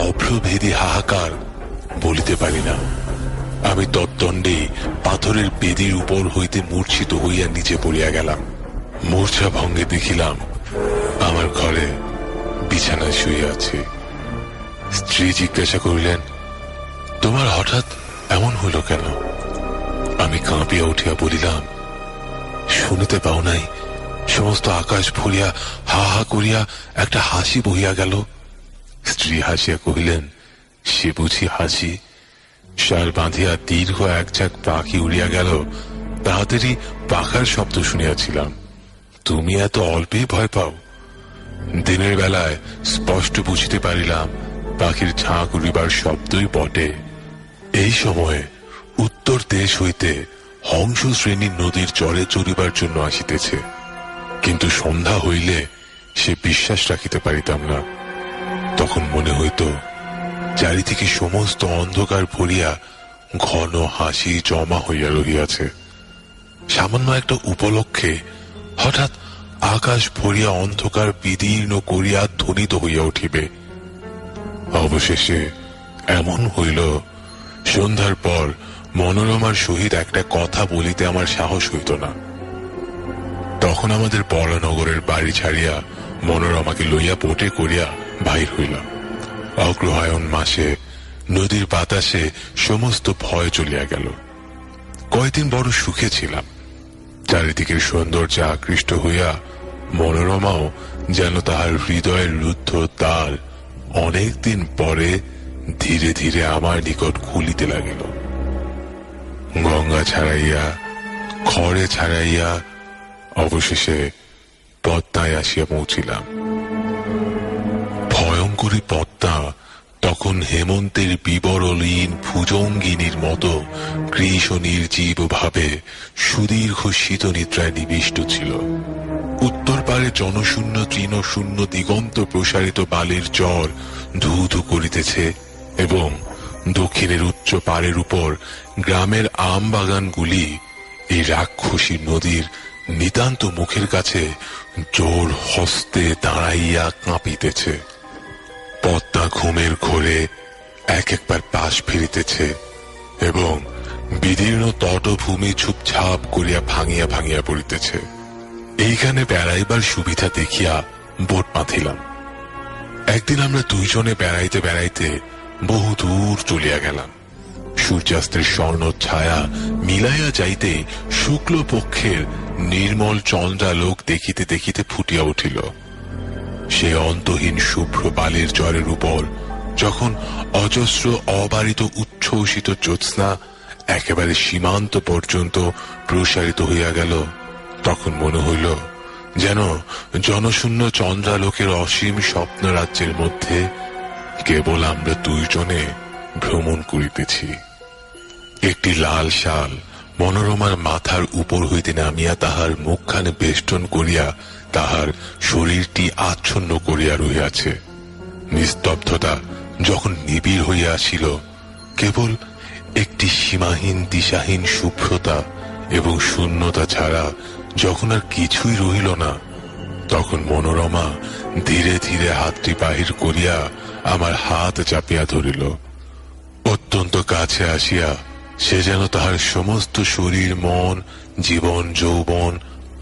অভ্রভেদী হাহাকার বলিতে পারি না। আমি তৎদণ্ডে পাথরের বেদির উপর হইতে মূর্ছিত হইয়া নিচে পড়িয়া গেলাম। মূর্ছা ভঙ্গে দেখিলাম আমার ঘরে বিছানায় শুয়ে আছে। স্ত্রী জিজ্ঞাসা করিলেন, তোমার হঠাৎ এমন হইল কেন? আমি কাঁপিয়া উঠিয়া বলিলাম, শুনিতে পাও নাই সমস্ত আকাশ ভরিয়া হা হা করিয়া একটা হাসি বহিয়া গেল? স্ত্রী হাসিয়া কহিলেন, সে বুঝি হাসি? শাল বাঁধিয়া দীর্ঘ এক ঝাঁক পাখি উড়িয়া গেল, তাহাদেরই পাখার শব্দ শুনিয়াছিলাম। তুমি এত অল্পেই ভয় পাও? দিনের বেলায় স্পষ্ট বুঝিতে পারিলাম পাখির ঝাঁক উড়িবার শব্দই বটে। এই সময়ে উত্তর দেশ হইতে হংস শ্রেণীর নদীর চরে চড়িবার জন্য আসিতেছে, কিন্তু সন্ধ্যা হইলে সে বিশ্বাস রাখিতে পারিতাম না। তখন মনে হইত চারিদিকে সমস্ত অন্ধকার ভরিয়া ঘন হাসি জমা হইয়া রহিয়াছে। সামান্য একটা উপলক্ষে হঠাৎ আকাশ ভরিয়া অন্ধকার বিদীর্ণ করিয়া ধ্বনিত হইয়া উঠিবে। অবশেষে এমন হইল, সন্ধ্যার পর মনোরমার সহিত একটা কথা বলিতে আমার সাহস হইত না। তখন আমাদের বড়নগরের বাড়ি ছাড়িয়া মনোরমাকে লইয়া বোটে করিয়া বাহির হইলাম। অগ্রহায়ণ মাসে নদীর বাতাসে সমস্ত ভয় চলিয়া গেল। কয়েকদিন বড় সুখে ছিলাম। চারিদিকের সৌন্দর্যে আকৃষ্ট হইয়া মনোরমাও যেন তাহার হৃদয়ের রুদ্ধ দ্বার অনেকদিন পরে ধীরে ধীরে আমার নিকট খুলিতে লাগিল। গঙ্গা ছাড়াইয়া, খড়ে ছাড়াইয়া, অবশেষে পদ্মায় আসিয়া পৌঁছিলাম। ভয়ঙ্করী পদ্মা তখন হেমন্তের বিবরলীন ভুজঙ্গিনীর মতো কৃশ নির্জীব ভাবে সুদীর্ঘ শীতনিদ্রায় নিবিষ্ট ছিল। উত্তর পারে জনশূন্য তৃণশূন্য দিগন্ত প্রসারিত বালির চর ধু ধু করিতেছে এবং দক্ষিণের উচ্চ পাড়ের উপর গ্রামের আম বাগানগুলি এই রাক্ষসী নদীর নিতান্ত মুখের কাছে জোর হস্তে দাঁড়াইয়া কাঁপিতেছে। পদ্মা ঘুমের ঘোরে এক একবার পাশ ফিরিতেছে এবং বিদীর্ণ তটভূমি ঝুপঝাপ করিয়া ভাঙিয়া ভাঙিয়া পড়িতেছে। এইখানে বেড়াইবার সুবিধা দেখিয়া বোট বাঁধিলাম। একদিন আমরা দুইজনে বেড়াইতে বেড়াইতে বহু দূর চলিয়া গেলাম। সূর্যাস্তের স্বর্ণ ছায়া মিলাইয়া যাইতে শুক্ল পক্ষের নির্মল চন্দ্রালোক দেখিতে দেখিতে ফুটিয়া উঠিল। সে অন্তহীন শুভ্র বালির চরের উপর যখন অজস্র অবারিত উচ্ছ্বসিত জ্যোৎস্না একেবারে সীমান্ত পর্যন্ত প্রসারিত হইয়া গেল, তখন মনে হইল যেন জনশূন্য চন্দ্রালোকের অসীম স্বপ্ন রাজ্যের মধ্যে কেবল আমরা দুইজনে ভ্রমণ করিতেছি। একটি লাল শাল মনোরমার মাথার উপর হইতে নামিয়া তাহার মুখখানে বেষ্টন করিয়া তাহার শরীরটি আচ্ছন্ন করিয়া রহিয়াছে। নিস্তব্ধতা যখন নিবিড় হইয়া আসিল, কেবল একটি সীমাহীন দিশাহীন শুভ্রতা এবং শূন্যতা ছাড়া যখন আর কিছুই রহিল না, তখন মনোরমা ধীরে ধীরে হাতটি বাহির করিয়া আমার হাত চাপিয়া ধরিল। অত্যন্ত কাছে আসিয়া সে যেন তাহার সমস্ত শরীর মন জীবন যৌবন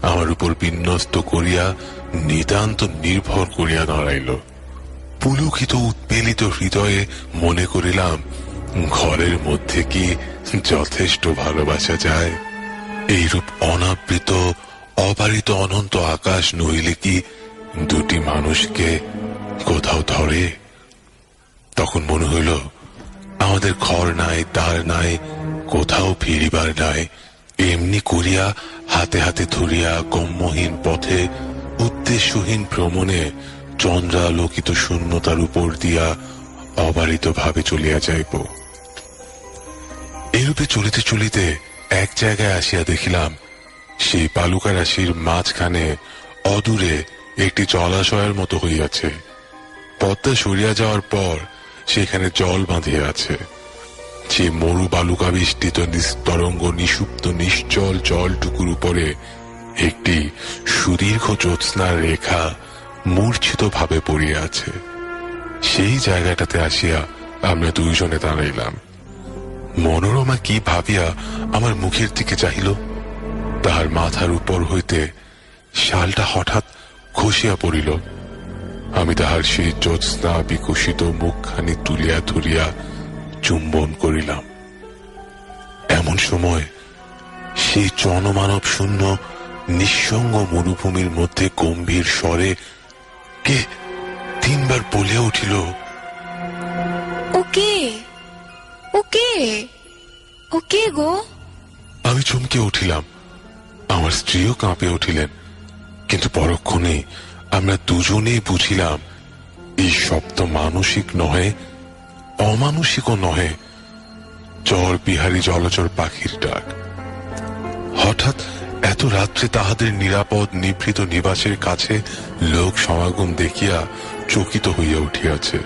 আমার উপর বিন্যস্ত করিয়া নিতান্ত নির্ভর করিয়া দাঁড়াইল। পুলকিত উৎপীড়িত হৃদয়ে মনে করিলাম, ঘরের মধ্যে কি যথেষ্ট ভালোবাসা যায়? এইরূপ অনাবৃত অবারিত অনন্ত আকাশ নইলে কি দুটি মানুষকে কোথাও ধরে? তখন মনে হইল আমাদের ঘর নাই, দ্বার নাই, কোথাও ফিরিবার নাই। এমনি করিয়া হাতে হাতে ধরিয়া গম্যহীন পথে উদ্দেশ্যহীন ভ্রমণে চন্দ্রালোকিত শূন্যতার উপর দিয়া অবারিত ভাবে চলিয়া যাইব। এরূপে চলিতে চলিতে এক জায়গায় আসিয়া দেখিলাম, সেই বালুকা রাশির মাঝখানে অদূরে একটি জলাশয়ের মতো হইয়াছে। পদ্মা সরিয়া যাওয়ার পর সেখানে জল বাঁধিয়া আছে। যে মরু বালুকাবিষ্টিত নিস্তরঙ্গ নিষুপ্ত নিশ্চল জলটুকুর উপরে একটি সুদীর্ঘ জ্যোৎস্নার রেখা মূর্ছিত ভাবে পড়িয়া আছে। সেই জায়গাটাতে আসিয়া আমরা দুইজনে দাঁড়াইলাম। মনোরমা কি ভাবিয়া আমার মুখের দিকে চাহিল, তাহার মাথার উপর হইতে শালটা হঠাৎ খসিয়া পড়িল। আমি তাহার সেই জ্যোৎস্না বিকশিত মুখখানি তুলিয়া ধরিয়া চুম্বন করিলাম। এমন সময় সেই জনমানব শূন্য নিঃসঙ্গ মরুভূমির মধ্যে গম্ভীর স্বরে কে তিনবার বলিয়া উঠিল, ওকে ওকে ওকে গো। আমি চমকে উঠিলাম, আমার স্ত্রীও কাঁপে উঠিলেন, কিন্তু পরক্ষণে আমরা দুজনেই বুঝিলাম এই শব্দ মানসিক নহে, অমানুষিকও নহে, চর বিহারী জলচর পাখির ডাক। হঠাৎ এত রাত্রে তাহাদের নিরাপদ নিভৃত নিবাসের কাছে লোক সমাগম দেখিয়া চকিত হইয়া উঠিয়াছে।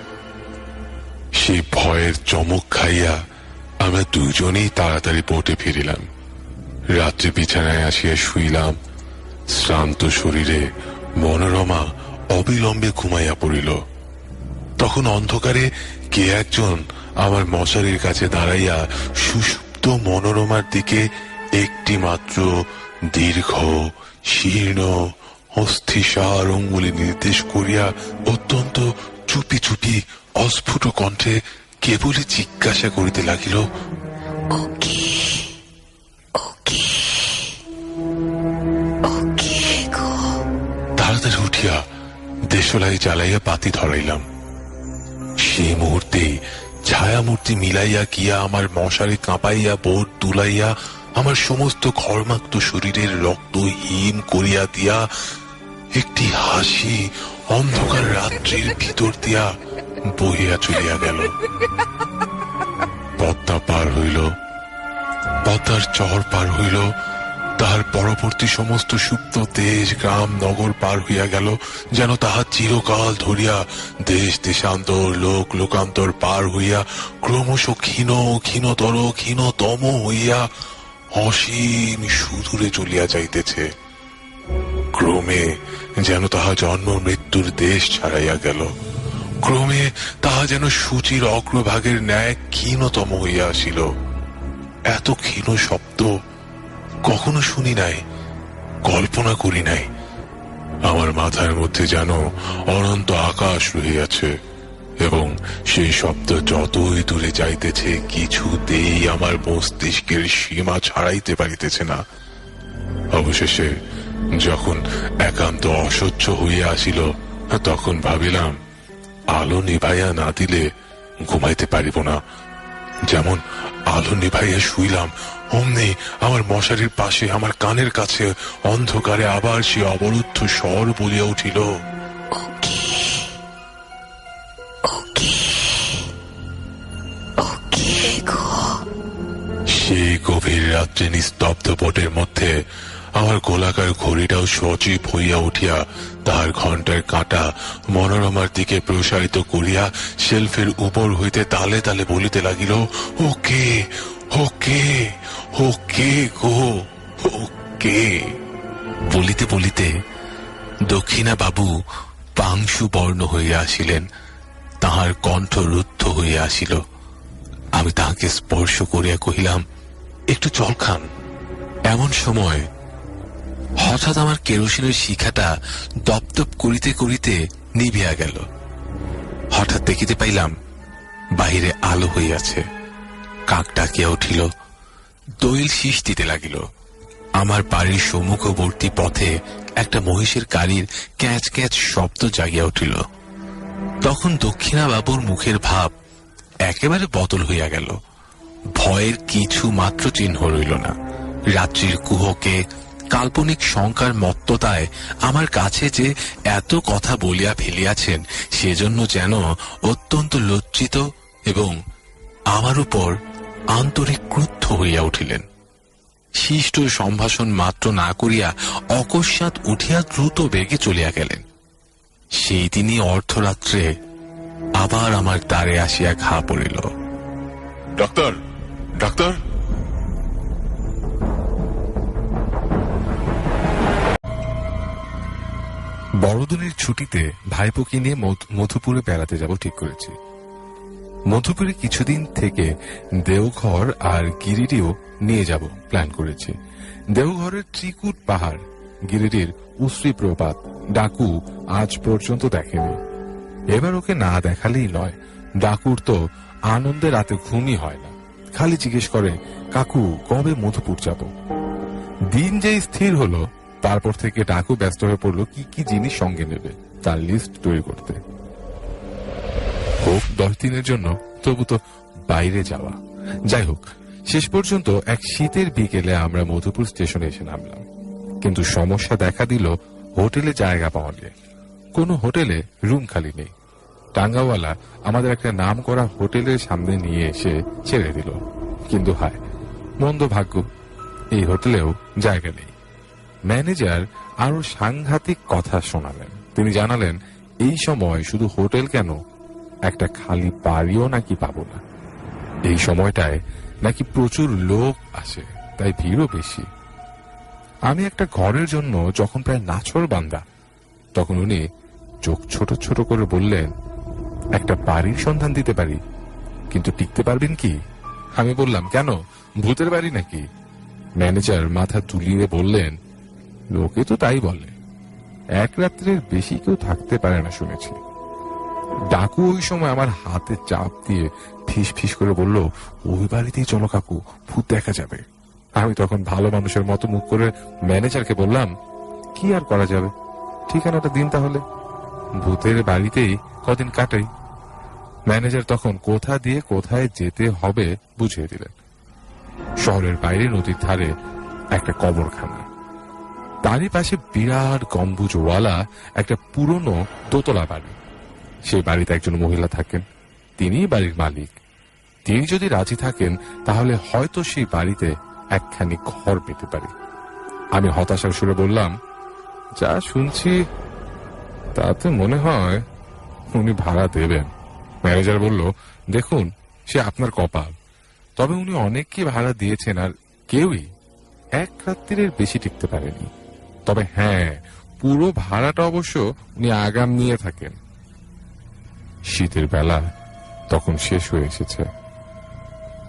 সেই ভয়ের চমক খাইয়া আমরা দুজনেই তাড়াতাড়ি বোটে ফিরিলাম। রাত্রে বিছানায় আসিয়া শুইলাম। শ্রান্ত শরীরে মনোরমা অবিলম্বে ঘুমাইয়া পড়িল। তখন অন্ধকারে কে একজন আমার মশারির কাছে দাঁড়াইয়া সুষুপ্ত মনোরমার দিকে একটি মাত্র দীর্ঘ শীর্ণ অস্থিসার অঙ্গুলি নির্দেশ করিয়া অত্যন্ত চুপি চুপি অস্ফুট কণ্ঠে কেবলই জিজ্ঞাসা করিতে লাগিল, ওকে ওকে ওকে গো। তাড়াতাড়ি উঠিয়া দেশলাই জ্বালাইয়া বাতি ধরাইলাম। সেই মুহূর্তে ছায়ামূর্তি মিলাইয়া গিয়া আমার মশারি কাঁপাইয়া বোট তুলাইয়া আমার সমস্ত ঘর্মাক্ত শরীরের রক্ত হিম করিয়া দিয়া একটি হাসি অন্ধকার রাত্রির ভিতর দিয়া বহিয়া চলিয়া গেল। পদ্মা পার হইল, পদ্মার চর পার হইল, তাহার পরবর্তী সমস্ত সুপ্ত দেশ গ্রাম নগর পার হইয়া গেল, যেন তাহা চিরকাল ধরিয়া দেশ দেশান্তর লোক লোকান্তর পার হইয়া ক্রমশ ক্ষীণ ক্ষীণতর ক্ষীণতম হইয়া অসীম সুদূরে চলিয়া যাইতেছে। ক্রমে যেন তাহা জন্ম মৃত্যুর দেশ ছাড়াইয়া গেল, ক্রমে তাহা যেন সূচির অগ্রভাগের ন্যায় ক্ষীণতম হইয়া আসিল। এত ক্ষীণ শব্দ কখনো শুনি নাই, কল্পনা করি নাই। আমার মাথার মধ্যে যেন অনন্ত আকাশ রহিয়াছে, এবং সেই শব্দ যতই দূরে যাইতেছে কিছুতেই আমার মস্তিষ্কের সীমা ছাড়াইতে পারিতেছে না। অবশেষে যখন একান্ত অসহ্য হইয়া আসিল, তখন ভাবিলাম আলো নিভাইয়া না দিলে ঘুমাইতে পারিব না। যেমন আলো নিভাইয়া শুইলাম, অমনি আমার মশারির পাশে আমার কানের কাছে অন্ধকারে আবার সে অবরুদ্ধ স্বর বলিয়া উঠিল, ওকে ওকে ওকে গো। সেই গভীর রাত্রে নিস্তব্ধ বোটের মধ্যে আমার গোলাকার ঘড়িটাও সজীব হইয়া উঠিয়া তার ঘন্টার কাঁটা মনোরমার দিকে প্রসারিত করিয়া শেলফের উপর হইতে তালে তালে বলিতে লাগিল, ওকে ওকে ওকে গো ওকে। বলিতে বলিতে দক্ষিণা বাবু পাংশু বর্ণ হইয়া আসিলেন, তাহার কণ্ঠ রুদ্ধ হইয়া আসিল। আমি তাহাকে স্পর্শ করিয়া কহিলাম, একটু জল খান। এমন সময় হঠাৎ আমার কেরোসিনের শিখাটা দপদপ করিতে করিতে নিভিয়া গেল। হঠাৎ দেখিতে পাইলাম বাহিরে আলো হইয়াছে। কাক ডাকিয়া উঠিল, দইল শীষ দিতে লাগিল। আমার বাড়ির সম্মুখবর্তী পথে একটা মহিষের গাড়ির ক্যাঁচ ক্যাঁচ শব্দ জাগিয়া উঠিল। তখন দক্ষিণা বাবুর মুখের ভাব একেবারে বদল হইয়া গেল। ভয়ের কিছু মাত্র চিহ্ন রইল না। রাত্রির কুহকে কাল্পনিক শঙ্কার মত্ততায় আমার কাছে যে এত কথা বলিয়া ফেলিয়াছেন, সেজন্য যেন অত্যন্ত লজ্জিত এবং আমার উপর আন্তরিক ক্রুদ্ধ হইয়া উঠিলেন। শিষ্ট সম্ভাষণ মাত্র না করিয়া অকস্মাৎ উঠিয়া দ্রুত বেগে চলিয়া গেলেন। সেই দিনই অর্ধরাত্রে আবার আমার দ্বারে আসিয়া ঘা পড়িল। Doctor, doctor. বড়দিনের ছুটিতে ভাইপোকে নিয়ে মধুপুরে বেড়াতে যাব ঠিক করেছি। মধুপুরে কিছুদিন থেকে দেওঘর আর গিরিডিও নিয়ে যাব প্ল্যান করেছি। দেওঘরের ত্রিকুট পাহাড়, গিরিডির উশ্রী প্রপাত ডাকু আজ পর্যন্ত দেখেনি। এবার ওকে না দেখালেই নয়। ডাকুর তো আনন্দে রাতে ঘুমই হয় না, খালি জিজ্ঞেস করে, কাকু কবে মধুপুর যাব। দিন যেই স্থির হলো, তারপর থেকে ডাকু ব্যস্ত হয়ে পড়লো কি কি জিনিস সঙ্গে নেবে তার লিস্ট তৈরি করতে। হোক 10 দিনের জন্য, তবু তো বাইরে যাওয়া। যাই হোক, শেষ পর্যন্ত এক শীতের বিকেলে আমরা মধুপুর স্টেশনে এসে নামলাম। কিন্তু সমস্যা দেখা দিল হোটেলে জায়গা পাওয়া নিয়ে। কোনো হোটেলে রুম খালি নেই। টাঙ্গাওয়ালা আমাদের একটা নাম করা হোটেলের সামনে নিয়ে এসে ছেড়ে দিল। কিন্তু হায় মন্দ ভাগ্য, এই হোটেলেও জায়গা নেই। ম্যানেজার আরো সাংঘাতিক কথা শোনালেন। তিনি জানালেন, এই সময় শুধু হোটেল কেন, একটা খালি বাড়িও নাকি পাবো না। এই সময়টায় নাকি প্রচুর লোক আসে, তাই ভিড়ও বেশি। আমি একটা ঘরের জন্য যখন প্রায় নাছর বান্দা, তখন উনি চোখ ছোট ছোট করে বললেন, একটা বাড়ির সন্ধান দিতে পারি, কিন্তু টিকতে পারবেন কি? আমি বললাম, কেন, ভূতের বাড়ি নাকি? ম্যানেজার মাথা তুলিয়ে বললেন, লোকে তো তাই বলে, এক রাত্রের বেশি কেউ থাকতে পারে না শুনেছি। ডাকু ওই সময় আমার হাতে চাপ দিয়ে ফিস ফিস করে বলল, ওই বাড়িতেই চলো কাকু, ভূত দেখা যাবে। আমি তখন ভালো মানুষের মতো মুখ করে ম্যানেজারকে বললাম, কি আর করা যাবে, ঠিকানাটা দিন তাহলে, ভূতের বাড়িতেই কদিন কাটাই। ম্যানেজার তখন কোথা দিয়ে কোথায় যেতে হবে বুঝিয়ে দিলেন। শহরের বাইরে নদীর ধারে একটা কবরখানা, তারই পাশে বিরাট গম্বুজওয়ালা একটা পুরনো দোতলা বাড়ি। সেই বাড়িতে একজন মহিলা থাকেন, তিনিই বাড়ির মালিক। তিনি যদি রাজি থাকেন তাহলে হয়তো সেই বাড়িতে একখানি ঘর পেতে পারি। আমি হতাশার সুরে বললাম, যা শুনছি তাতে মনে হয় উনি ভাড়া দেবেন। ম্যানেজার বলল, দেখুন, সে আপনার কপাল, তবে উনি অনেককে ভাড়া দিয়েছেন আর কেউই এক রাত্রির বেশি টিকতে পারেনি। তবে হ্যাঁ, পুরো ভাড়াটা অবশ্য উনি আগাম নিয়ে থাকেন। শীতের বেলা তখন শেষ হয়ে এসেছে।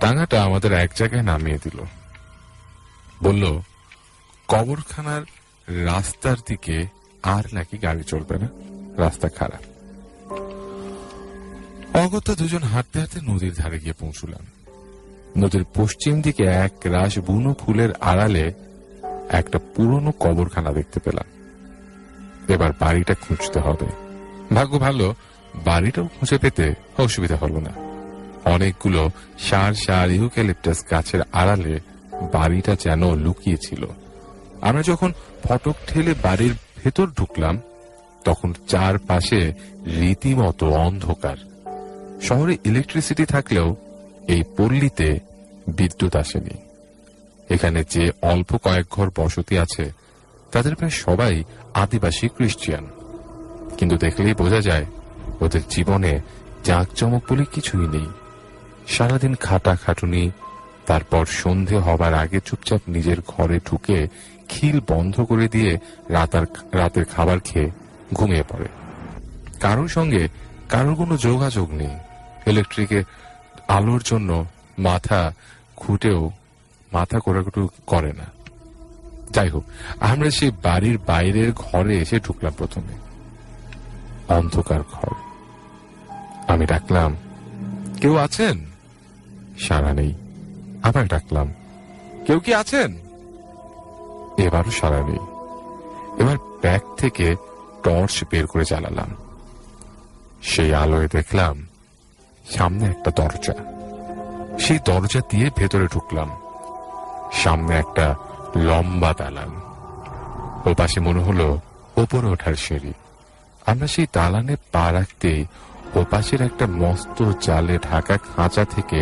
টাঙাটা আমাদের এক জায়গায় নামিয়ে দিল, বলল কবরখানার রাস্তার দিকে আর নাকি গাড়ি চলবে না, রাস্তা খারাপ। অগত্যা দুজন হাঁটতে হাঁটতে নদীর ধারে গিয়ে পৌঁছলাম। নদীর পশ্চিম দিকে এক রাশ বুনো ফুলের আড়ালে একটা পুরনো কবরখানা দেখতে পেলাম। এবার বাড়িটা খুঁজতে হবে। ভাগ্য ভালো, বাড়িটাও খুঁজে পেতে অসুবিধা হলো না। অনেকগুলো সার সার ইউক্যালিপটাস গাছের আড়ালে বাড়িটা যেন লুকিয়েছিল। আমরা যখন ফটক ঠেলে বাড়ির ভেতর ঢুকলাম তখন চারপাশে রীতিমতো অন্ধকার। শহরে ইলেকট্রিসিটি থাকলেও এই পল্লীতে বিদ্যুৎ আসেনি। এখানে যে অল্প কয়েক ঘর বসতি আছে তাদের প্রায় সবাই আদিবাসী খ্রিস্টান, কিন্তু দেখলেই বোঝা যায় ওদের জীবনে জাঁকজমক বলে কিছুই নেই। সারাদিন খাটাখাটুনি, তারপর সন্ধে হবার আগে চুপচাপ নিজের ঘরে ঢুকে খিল বন্ধ করে দিয়ে রাতের খাবার খেয়ে ঘুমিয়ে পড়ে। কারোর সঙ্গে কারোর কোনো যোগাযোগ নেই। ইলেকট্রিকের আলোর জন্য মাথা খুঁটেও মাথা কোটাকুটু করে না। যাই হোক, আমরা সেই বাড়ির বাইরের ঘরে এসে ঢুকলাম। প্রথমে অন্ধকার ঘর। আমি ডাকলাম, কেউ আছেন? সাড়া নেই। আবার ডাকলাম, কেউ কি আছেন? এবারও সাড়া নেই। এবার ব্যাগ থেকে টর্চ বের করে জ্বালালাম। সেই আলোয় দেখলাম সামনে একটা দরজা। সেই দরজা দিয়ে ভেতরে ঢুকলাম। সামনে একটা লম্বা দালান, ও পাশে মনে হলো ওপরে ওঠার সিঁড়ি। আমরা সেই দালানে পা রাখতেই ও পাশের একটা মস্ত জালে ঢাকা খাঁচা থেকে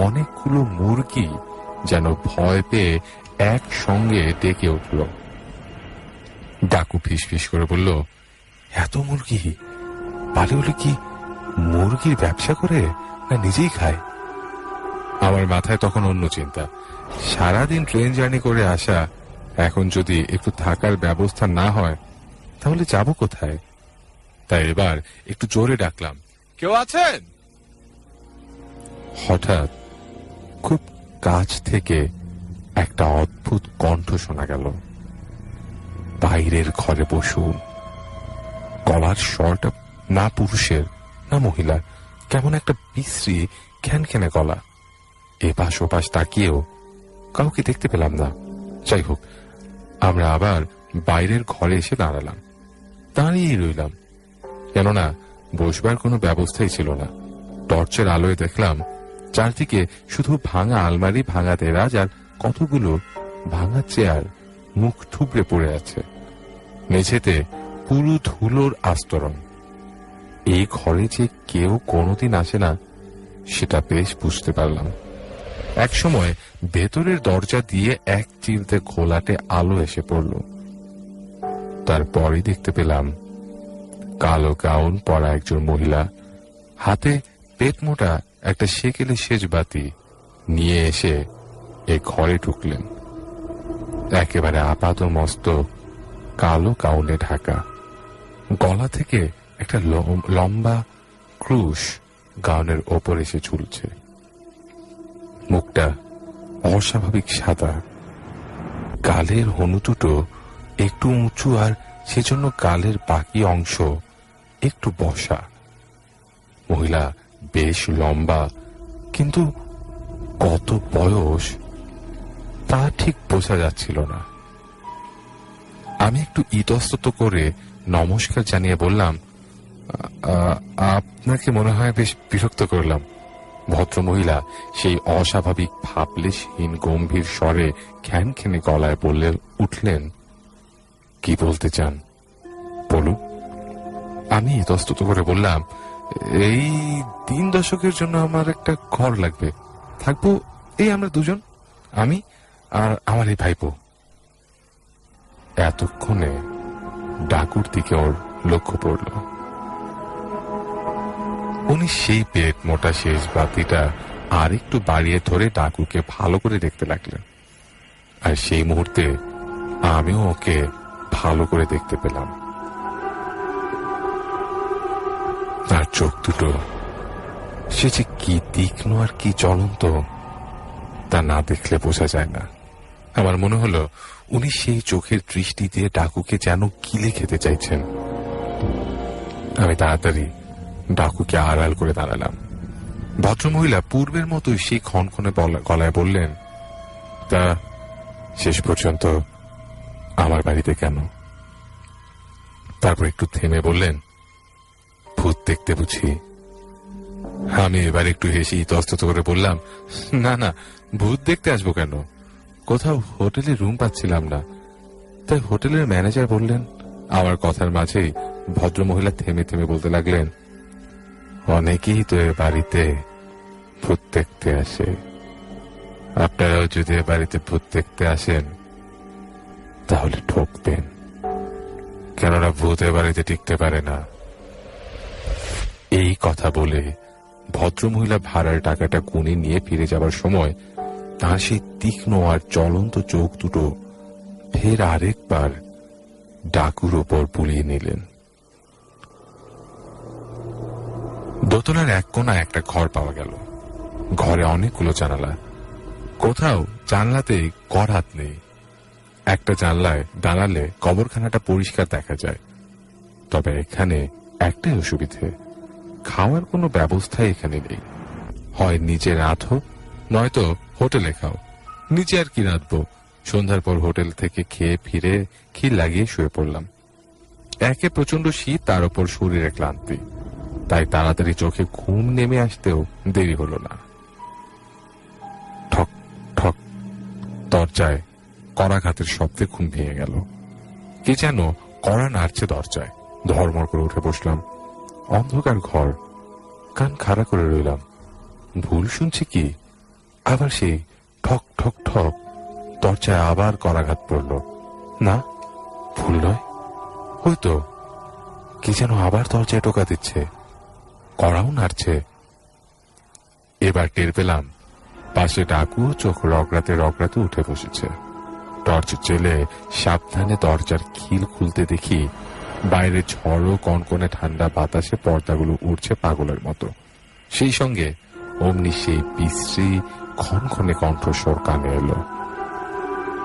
অনেকগুলো মুরগি যেন ভয় পেয়ে একসঙ্গে ডেকে উঠল। ডাকু ফিস ফিস করে বলল, এত মুরগি? পালে হলে কি মুরগির ব্যবসা করে না নিজেই খায়? আমার মাথায় তখন অন্য চিন্তা। সারাদিন ট্রেন জার্নি করে আসা, এখন যদি একটু থাকার ব্যবস্থা না হয় তাহলে যাব কোথায়? তাই এবার একটু জোরে ডাকলাম, কেউ আছেন? হঠাৎ খুব কাছ থেকে একটা অদ্ভুত কণ্ঠ শোনা গেল, বাইরের ঘরে বসুন। গলার স্বরটা না পুরুষের না মহিলার, কেমন একটা বিশ্রী খ্যানখ্যানে গলা। এপাশ ওপাশ তাকিয়েও কাউকে দেখতে পেলাম না। যাই হোক, আমরা আবার বাইরের ঘরে এসে দাঁড়ালাম। দাঁড়িয়েই রইলাম, কেননা বসবার কোনো ব্যবস্থাই ছিল না। টর্চের আলোয় দেখলাম চারদিকে শুধু ভাঙা আলমারি, ভাঙা দেরাজ আর কতগুলো ভাঙা চেয়ার মুখ থুবড়ে পড়ে আছে। মেঝেতে পুরো ধুলোর আস্তরণ। এই ঘরে যে কেউ কোনোদিন আসে না সেটা বেশ বুঝতে পারলাম। একসময় ভেতরের দরজা দিয়ে এক চিলতে ঘোলাটে আলো এসে পড়ল। তারপরই দেখতে পেলাম কালো গাউন পরা একজন মহিলা হাতে পেট মোটা একটা সেকেলে সেজবাতি নিয়ে এসে এ ঘরে ঢুকলেন। একেবারে আপাত মস্তক কালো গাউনে ঢাকা, গলা থেকে একটা লম্বা ক্রুশ গাউনের ওপর এসে ঝুলছে। মুখটা অস্বাভাবিক সাদা, গালের হনু দুটো একটু উঁচু আর সেজন্য গালের বাকি অংশ একটু বসা। মহিলা বেশ লম্বা, কিন্তু কত বয়স তা ঠিক বোঝা যাচ্ছিল না। আমি একটু ইতস্তত করে নমস্কার জানিয়ে বললাম, আপনাকে মনে হয় বেশ বিরক্ত করলাম। ভদ্রমহিলা সেই অস্বাভাবিক ভাবলেশহীন গম্ভীর স্বরে খ্যানখ্যানে গলায় বললে উঠলেন, কি বলতে চান বলুন। আমি ইতস্তত করে বললাম, এই 3 দশকের জন্য আমার একটা ঘর লাগবে, থাকবো এই আমরা দুজন, আমি আর আমার এই ভাইপো। এতক্ষণে ডাকুর দিকে ওর লক্ষ্য পড়ল। উনি সেই পেট মোটা শেষ বাতিটা আর একটু বাড়িয়ে ধরে ডাকুকে ভালো করে দেখতে লাগলেন, আর সেই মুহূর্তে আমিও ওকে ভালো করে দেখতে পেলাম। তার চোখ দুটো সে যে কি তীক্ষ্ণ আর কি জ্বলন্ত তা না দেখলে বোঝা যায় না। আমার মনে হলো উনি সেই চোখের দৃষ্টি দিয়ে ডাকুকে যেন গিলে খেতে চাইছেন। আমি তাড়াতাড়ি ডাকুকে আড়াল করে দাঁড়ালাম। ভদ্রমহিলা পূর্বের মতোই সেই ক্ষণক্ষণে গলায় বললেন, তা শেষ পর্যন্ত আমার বাড়িতে কেন? তারপর একটু থেমে বললেন, ভূত দেখতে বুঝি? আমি এবার একটু হেসে ইতস্তত করে বললাম, না না, ভূত দেখতে আসবো কেন, কোথাও হোটেলে রুম পাচ্ছিলাম না, তাই হোটেলের ম্যানেজার বললেন। আমার কথার মাঝেই ভদ্রমহিলা থেমে থেমে বলতে লাগলেন, অনেকেই তো এ বাড়িতে ভূত দেখতে আসে, আপনারাও যদি এ বাড়িতে ভূত দেখতে আসেন তাহলে ঠকবেন, কেননা ভূত এ বাড়িতে টিকতে পারে না। এই কথা বলে ভদ্রমহিলা ভাড়ার টাকাটা গুনে নিয়ে ফিরে যাবার সময় তার সেই তীক্ষ্ণ আর জ্বলন্ত চোখ দুটো ফের আরেকবার ডাকুর ওপর বুলিয়ে নিলেন। দোতলার এক কোণায় একটা ঘর পাওয়া গেল। ঘরে অনেকগুলো জানালা, কোথাও জানলাতেই করাত নেই। একটা জানলায় দাঁড়ালে কবরখানাটা পরিষ্কার দেখা যায়, তবে এখানে একটাই অসুবিধে, খাওয়ার কোনো ব্যবস্থাই এখানে নেই। হয় নিজে রাঁধো, নয়তো হোটেলে খাও। নিচে আর কি রাঁধবো, সন্ধ্যার পর হোটেল থেকে খেয়ে ফিরে খিল লাগিয়ে শুয়ে পড়লাম। একে প্রচন্ড শীত, তার উপর শরীরে ক্লান্তি, তাই তাড়াতাড়ি চোখে ঘুম নেমে আসতেও দেরি হলো না। ঠক ঠক দরজায় করাঘাতের শব্দে ঘুম ভেঙে গেল। কে যেন কড়া নাড়ছে দরজায়। ধর্মর করে উঠে বসলাম। অন্ধকার ঘর, কান খাড়া করে রইলাম। ভুল শুনছি কি? আবার সেই ঠক ঠক ঠক, দরজায় আবার করাঘাত পড়ল। না, ভুল নয়, হয়তো কি যেন আবার দরজায় টোকা দিচ্ছে, কড়াও নাড়ছে। এবার টের পেলাম পাশে ডাকু চোখ রগড়াতে রগড়াতে উঠে বসেছে। টর্চ জেলে সাবধানে দরজার খিল খুলতে দেখি বাইরে ঝড়ো কনকনে ঠান্ডা বাতাসে পর্দাগুলো উড়ছে পাগলের মতো। সেই সঙ্গে অমনি সেই বিশ্রী ক্ষণক্ষণে কণ্ঠস্বর কানে এলো,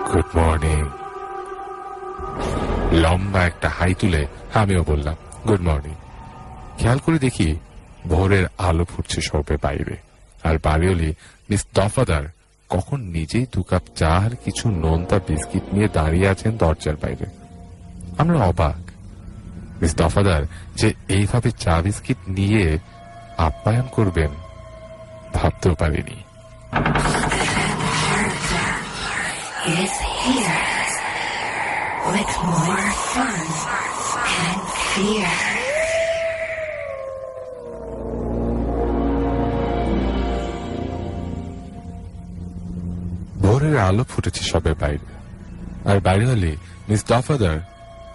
গুড মর্নিং। লম্বা একটা হাই তুলে আমিও বললাম, গুড মর্নিং। খেয়াল করে দেখি ভোরের আলো ফুটছে সবে বাইরে, আর বাড়িওয়ালি মিস দফাদার কখন নিজেই 2 কাপ চা আর কিছু নোনতা বিস্কিট নিয়ে দাঁড়িয়ে আছেন দরজার বাইরে। আমরা অবাক, মিস দফাদার যে এইভাবে চা বিস্কিট নিয়ে আপ্যায়ন করবেন ভাবতেও পারিনি। Is here with more fun and fear. ভোরের আলো ফুটেছে সবে বাইরে, আর বাইরে হলে মিস দফাদার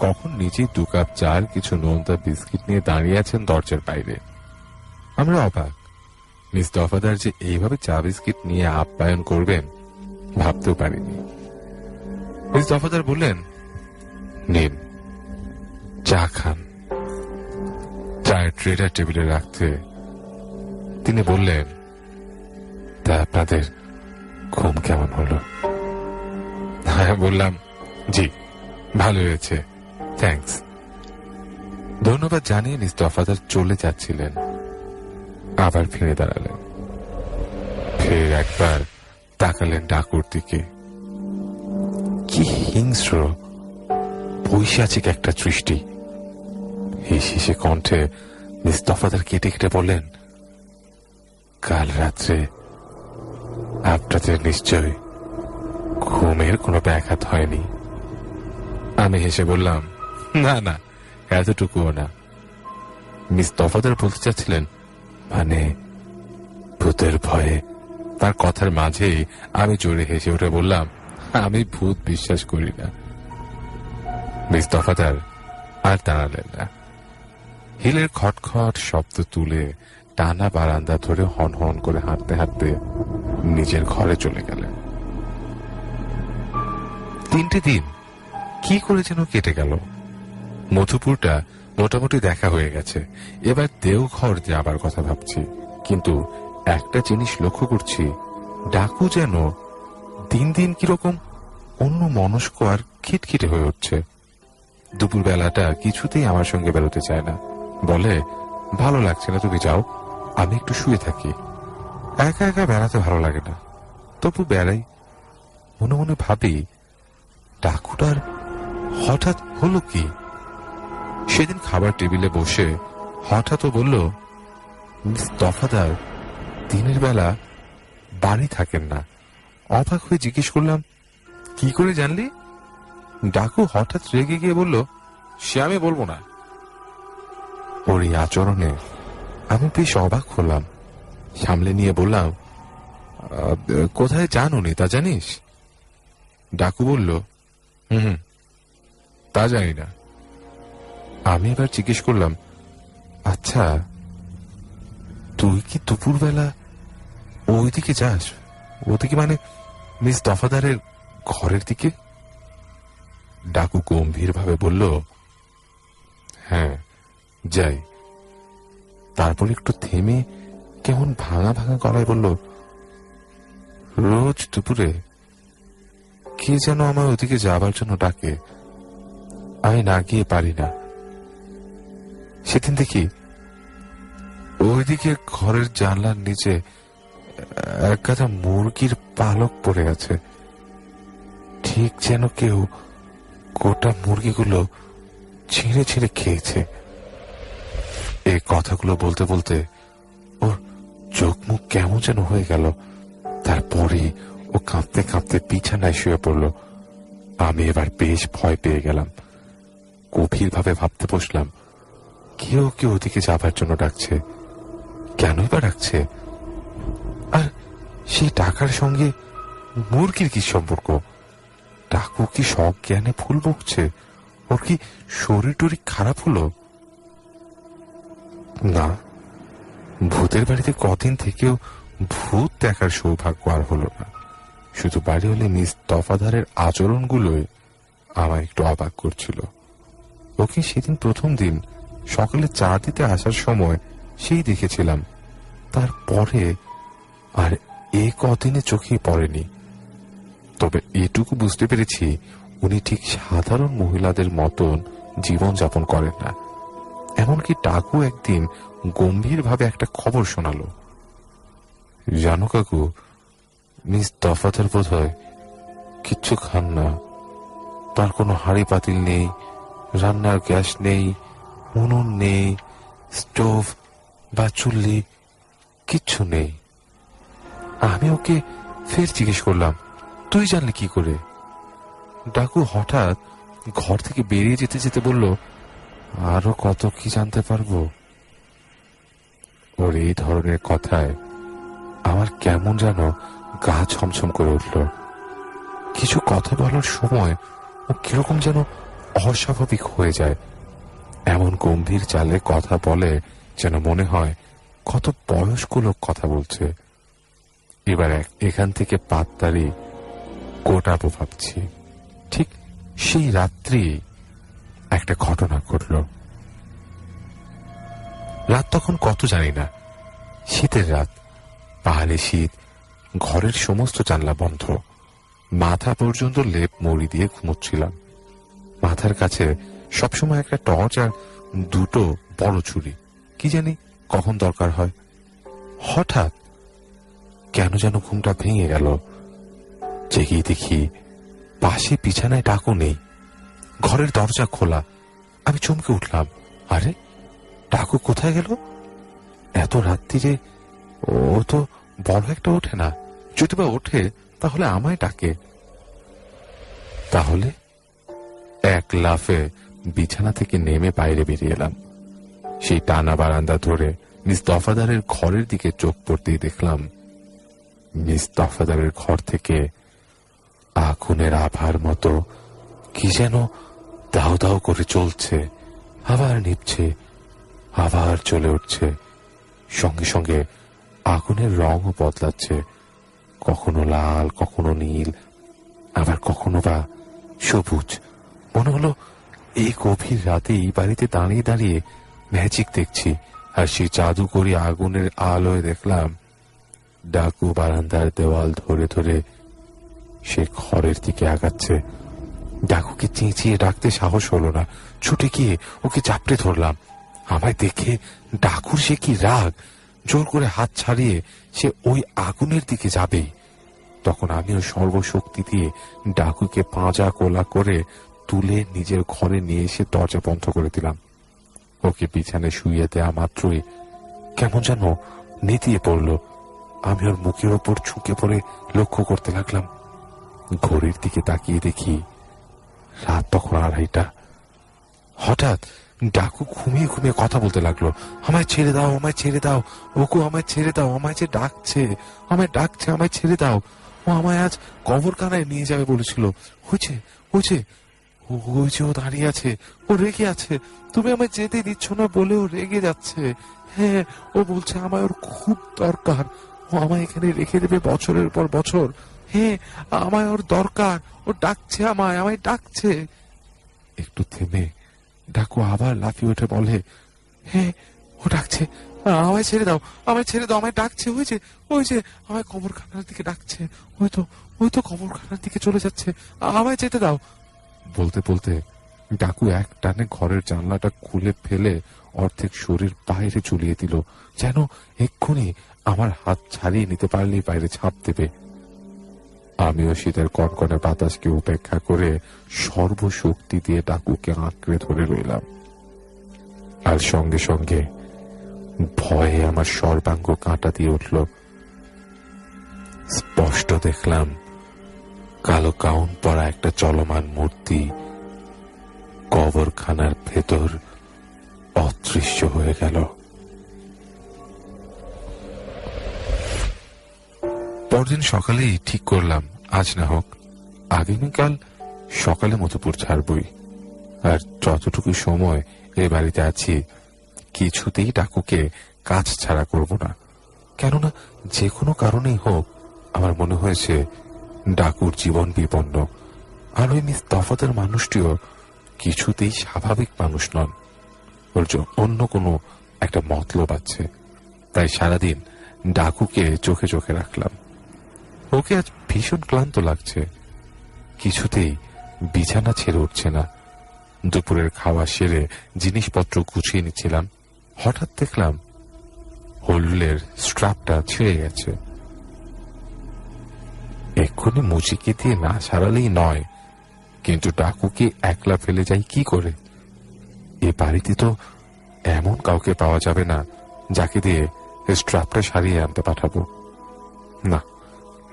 কখন নিজেই 2 কাপ চা আর কিছু নোনতা বিস্কিট নিয়ে দাঁড়িয়ে আছেন দরজার বাইরে। আমরা অবাক, মিস দফাদার যে এইভাবে চা বিস্কিট নিয়ে আপ্যায়ন করবেন ভাবতেও পারিনি। মিস দফাদার বললেন, নিন চা খান। চায়ের ট্রেটা টেবিলে রাখতে তিনি বললেন, তা আপনাদের ঘুম কেমন হলো? হ্যাঁ বললাম, জি ভালো হয়েছে, থ্যাঙ্কস। ধন্যবাদ জানিয়ে মিস দফাদার চলে যাচ্ছিলেন, আবার ফিরে দাঁড়ালেন। ফের একবার তাকালেন ডাকুর দিকে। কি হিংস্র পৈশাচিক একটা দৃষ্টি। এই শেষে কণ্ঠে মিস দফাদার কেটে কেটে বললেন, কাল রাত্রে আপনাদের নিশ্চয় ঘুমের কোনো ব্যাঘাত হয়নি। আমি হেসে বললাম, না না, এতটুকুও না। মিস তফাদার বলতে চাচ্ছিলেন, মানে ভূতের ভয়ে। তার কথার মাঝেই আমি জোরে হেসে উঠে বললাম, আমি ভূত বিশ্বাস করি না। মিস তফাদার আর দাঁড়ালেন না। হিলের খটখট শব্দ তুলে টানা বারান্দা ধরে হন হন করে হাঁটতে হাঁটতে নিজের ঘরে চলে গেলেন। 3টে দিন কি করে যেন কেটে গেল। মধুপুরটা মোটামুটি দেখা হয়ে গেছে। এবার দেওঘর যাবার কথা ভাবছি, কিন্তু একটা জিনিস লক্ষ্য করছি, ডাকু যেন দিন দিন কিরকম অন্য মনস্ক আর খিটখিটে হয়ে উঠছে। দুপুর বেলাটা কিছুতেই আমার সঙ্গে বেরোতে চায় না, বলে ভালো লাগছে না, তুমি যাও, আমি একটু শুয়ে থাকি। একা একা বেড়াতে ভালো লাগে না, তবু বেড়াই। মনে মনে ভাবি, ডাকুটার হঠাৎ হলো কি? সেদিন খাবার টেবিলে বসে হঠাৎ ও বলল, মিস তফাদার দিনের বেলা বাড়ি থাকেন না। অবাক হয়ে জিজ্ঞেস করলাম, কি করে জানলি? ডাকু হঠাৎ রেগে গিয়ে বলল, সে আমি বলবো না। ওর এই আচরণে আমি বেশ অবাক হলাম। সামলে নিয়ে বললাম, কোথায় যান উনি তা জানিস? ডাকু বলল, হুম, তা জানি না। আমি এবার জিজ্ঞেস করলাম, আচ্ছা তুই কি দুপুরবেলা ওইদিকে যাস? ওদিকে মানে মিস দফাদারের ঘরের দিকে? ডাকু গম্ভীর ভাবে বলল, হ্যাঁ যাই। তারপর একটু থেমে কেমন ভাঙা ভাঙা গলায় বলল, রোজ দুপুরে কে যেন আমার ওদিকে যাবার জন্য ডাকে, আমি না গিয়ে পারি না। সেদিন দেখি ওইদিকে ঘরের জানলার নিচে এক গাদা মুরগির পালক পড়ে আছে, ঠিক যেন কেউ গোটা মুরগিগুলো ছিঁড়ে ছিঁড়ে খেয়েছে। এই কথাগুলো বলতে বলতে ওর চোখ মুখ কেমন যেন হয়ে গেল। তারপরে ও কাঁপতে কাঁপতে বিছানায় শুয়ে পড়ল। আমি এবার বেশ ভয় পেয়ে গেলাম। গভীর ভাবে ভাবতে বসলাম, কেউ কেউ ওদিকে যাবার জন্য ডাকছে, কেনই বা ডাকছে? আর সেই ডাকার সঙ্গে মুরগির কি সম্পর্ক? ডাকু কি সজ্ঞানে ভুল বকছে? ওর কি শরীর টরি খারাপ হলো? না, ভূতের বাড়িতে কদিন থেকেও ভূত দেখার সৌভাগ্য আর হলো না। শুধু বাড়ি হলে মিস তফাদারের আচরণগুলোই আমার একটু অবাক করছিল। ওকে সেদিন প্রথম দিন সকালে চা দিতে আসার সময় সেই দেখেছিলাম, তারপরে আর এ কদিনে চোখেই পড়েনি। তবে এটুকু বুঝতে পেরেছি, উনি ঠিক সাধারণ মহিলাদের মতন জীবনযাপন করেন না। এমনকি ডাকু একদিন গম্ভীরভাবে একটা খবর শোনালো, জানো কাকু, মিস দফাদার বোধ হয় কিচ্ছু খান না। তার কোনো হাঁড়ি পাতিল নেই, রান্নার গ্যাস নেই, উনুন নেই, স্টোভ বা চুল্লি কিচ্ছু নেই। আমি ওকে ফের জিজ্ঞেস করলাম, তুই জানলি কি করে? ডাকু হঠাৎ ঘর থেকে বেরিয়ে যেতে যেতে বলল, আরো কত কি জানতে পারবো। ওর এই ধরনের কথায় আমার কেমন যেন গা ছমছম করে উঠল। কিছু কথা বলার সময় ও কিরকম যেন অস্বাভাবিক হয়ে যায়। এমন গম্ভীর চালে কথা বলে যেন মনে হয় কত বয়স্ক লোক কথা বলছে। এবার এখান থেকে পাততাড়ি গোটাবো ভাবছি। ঠিক সেই রাত্রি একটা ঘটনা ঘটল। রাত তখন কত জানি না, শীতের রাত, পাহাড়ে শীত, ঘরের সমস্ত জানলা বন্ধ। মাথা পর্যন্ত লেপ মড়ি দিয়ে ঘুমোচ্ছিলাম। মাথার কাছে সবসময় একটা টর্চ আর দুটো বড় ছুরি, কি জানি কখন দরকার হয়। হঠাৎ কেন যেন ঘুমটা ভেঙে গেল। জেগে দেখি পাশে বিছানায় ডাকু নেই, ঘরের দরজা খোলা। আমি চমকে উঠলাম, আরে ডাকু কোথায় গেল? এত রাত্রিরে ও তো বড় একটা ওঠে না, যদি বা ওঠে তাহলে আমায় ডাকে। তাহলে এক লাফে বিছানা থেকে নেমে বাইরে বেরিয়ে এলাম। সেই টানা বারান্দা ধরে মিস দফাদারের ঘরের দিকে চোখ পড়তেই দেখলাম মিস দফাদারের ঘর থেকে আগুনের আভার মতো কি যেন দাও দাও করে চলছে, আবার নিভছে, আবার চলে উঠছে। সঙ্গে সঙ্গে আগুনের রঙও বদলাচ্ছে, কখনো লাল, কখনো নীল, আবার কখনো বা সবুজ। মনে হলো এই গভীর রাতে এই বাড়িতে দাঁড়িয়ে দাঁড়িয়ে ম্যাজিক দেখছি। আর সেই জাদুকরি আগুনের আলোয় দেখলাম ডাকু বারান্দার দেওয়াল ধরে ধরে সে ঘরের দিকে আগাচ্ছে। ডাকুকে চেঁচিয়ে ডাকতে সাহস হলো না, ছুটে গিয়ে ওকে চাপড়ে ধরলাম। আমায় দেখে ডাকুর সে কি রাগ, জোর করে হাত ছাড়িয়ে সে ওই আগুনের দিকে যাবেই। তখন আমিও সর্বশক্তি দিয়ে ডাকুকে পাঁজা কোলা করে তুলে নিজের ঘরে নিয়ে এসে দরজা বন্ধ করে দিলাম। ওকে বিছানায় শুইয়ে দেয়া মাত্রই কেমন যেন নেতিয়ে পড়ল। আমি ওর মুখের ওপর ঝুঁকে পড়ে লক্ষ্য করতে লাগলাম। ঘড়ির দিকে তাকিয়ে দেখি রাত তখন 2:30। হঠাৎ ডাকু ঘুমিয়ে ঘুমিয়ে কথা বলতে লাগলো, আমায় ছেড়ে দাও, আমায় ছেড়ে দাও, ওকু আমায় ছেড়ে দাও, আমায় যে ডাকছে, আমায় ডাকছে, আমায় ছেড়ে দাও। ও আমায় আজ কবরখানায় নিয়ে যাবে বলেছিল। হয়েছে হয়েছে, ওই যে ও দাঁড়িয়ে আছে, ও রেগে আছে, তুমি আমায় যেতে দিচ্ছ না বলে ও রেগে যাচ্ছে। হ্যাঁ, ও বলছে আমায় ওর খুব দরকার, ও আমায় এখানে রেখে দেবে বছরের পর বছর। হ্যাঁ, আমায় ওর দরকার, ও ডাকছে আমায়, আমায় ডাকছে। একটু থেমে ডাকু আবার লাফিয়ে উঠে বলে, হ্যাঁ ও ডাকছে, আমায় ছেড়ে দাও, আমায় ছেড়ে দাও, আমায় ডাকছে, হয়েছে হয়েছে, আমায় কবরখানার দিকে ডাকছে, ওই তো কবরখানার দিকে চলে যাচ্ছে, আমায় যেতে দাও। বলতে বলতে ডাকু এক টানে ঘরের জানলাটা খুলে ফেলে অর্ধেক শরীর বাইরে ঝুলিয়ে দিল, যেন এক্ষুনি আমার হাত ছাড়িয়ে নিতে পারলেই বাইরে ছাপ দেবে। আমিও শীতের কনকনে বাতাসকে উপেক্ষা করে সর্বশক্তি দিয়ে ডাকুকে আঁকড়ে ধরে রইলাম। আর সঙ্গে সঙ্গে ভয়ে আমার সর্বাঙ্গ কাঁটা দিয়ে উঠল। স্পষ্ট দেখলাম কালো গাউন পরা একটা চলমান মূর্তি কবরখানার ভেতর অদৃশ্য হয়ে গেল। পরদিন সকালেই ঠিক করলাম আজ না হোক আগামীকাল সকালে মধুপুর ছাড়বই। আর যতটুকু সময় এ বাড়িতে আছি কিছুতেই ডাকুকে কাজ ছাড়া করব না। কেননা যে কোনো কারণেই হোক আমার মনে হয়েছে ডাকুর জীবন বিপন্ন। আর ওই মিস দফাদার মানুষটিও কিছুতেই স্বাভাবিক মানুষ নন, ওর অন্য কোনো একটা মতলব আছে। তাই সারাদিন ডাকুকে চোখে চোখে রাখলাম। ওকে আজ ভীষণ ক্লান্ত লাগছে, কিছুতেই বিছানা ছেড়ে উঠছে না। দুপুরের খাওয়া সেরে জিনিসপত্র গুছিয়ে নিচ্ছিলাম, হঠাৎ দেখলাম হোল্ডের স্ট্র্যাপটা ছিঁড়ে গেছে। এক্ষুনি মুচিকে দিয়ে না সারালেই নয়, কিন্তু ডাকুকে একলা ফেলে যাই কি করে? এ বাড়িতে তো এমন কাউকে পাওয়া যাবে না যাকে দিয়ে স্ট্র্যাপটা সারিয়ে আনতে পাঠাবো। না,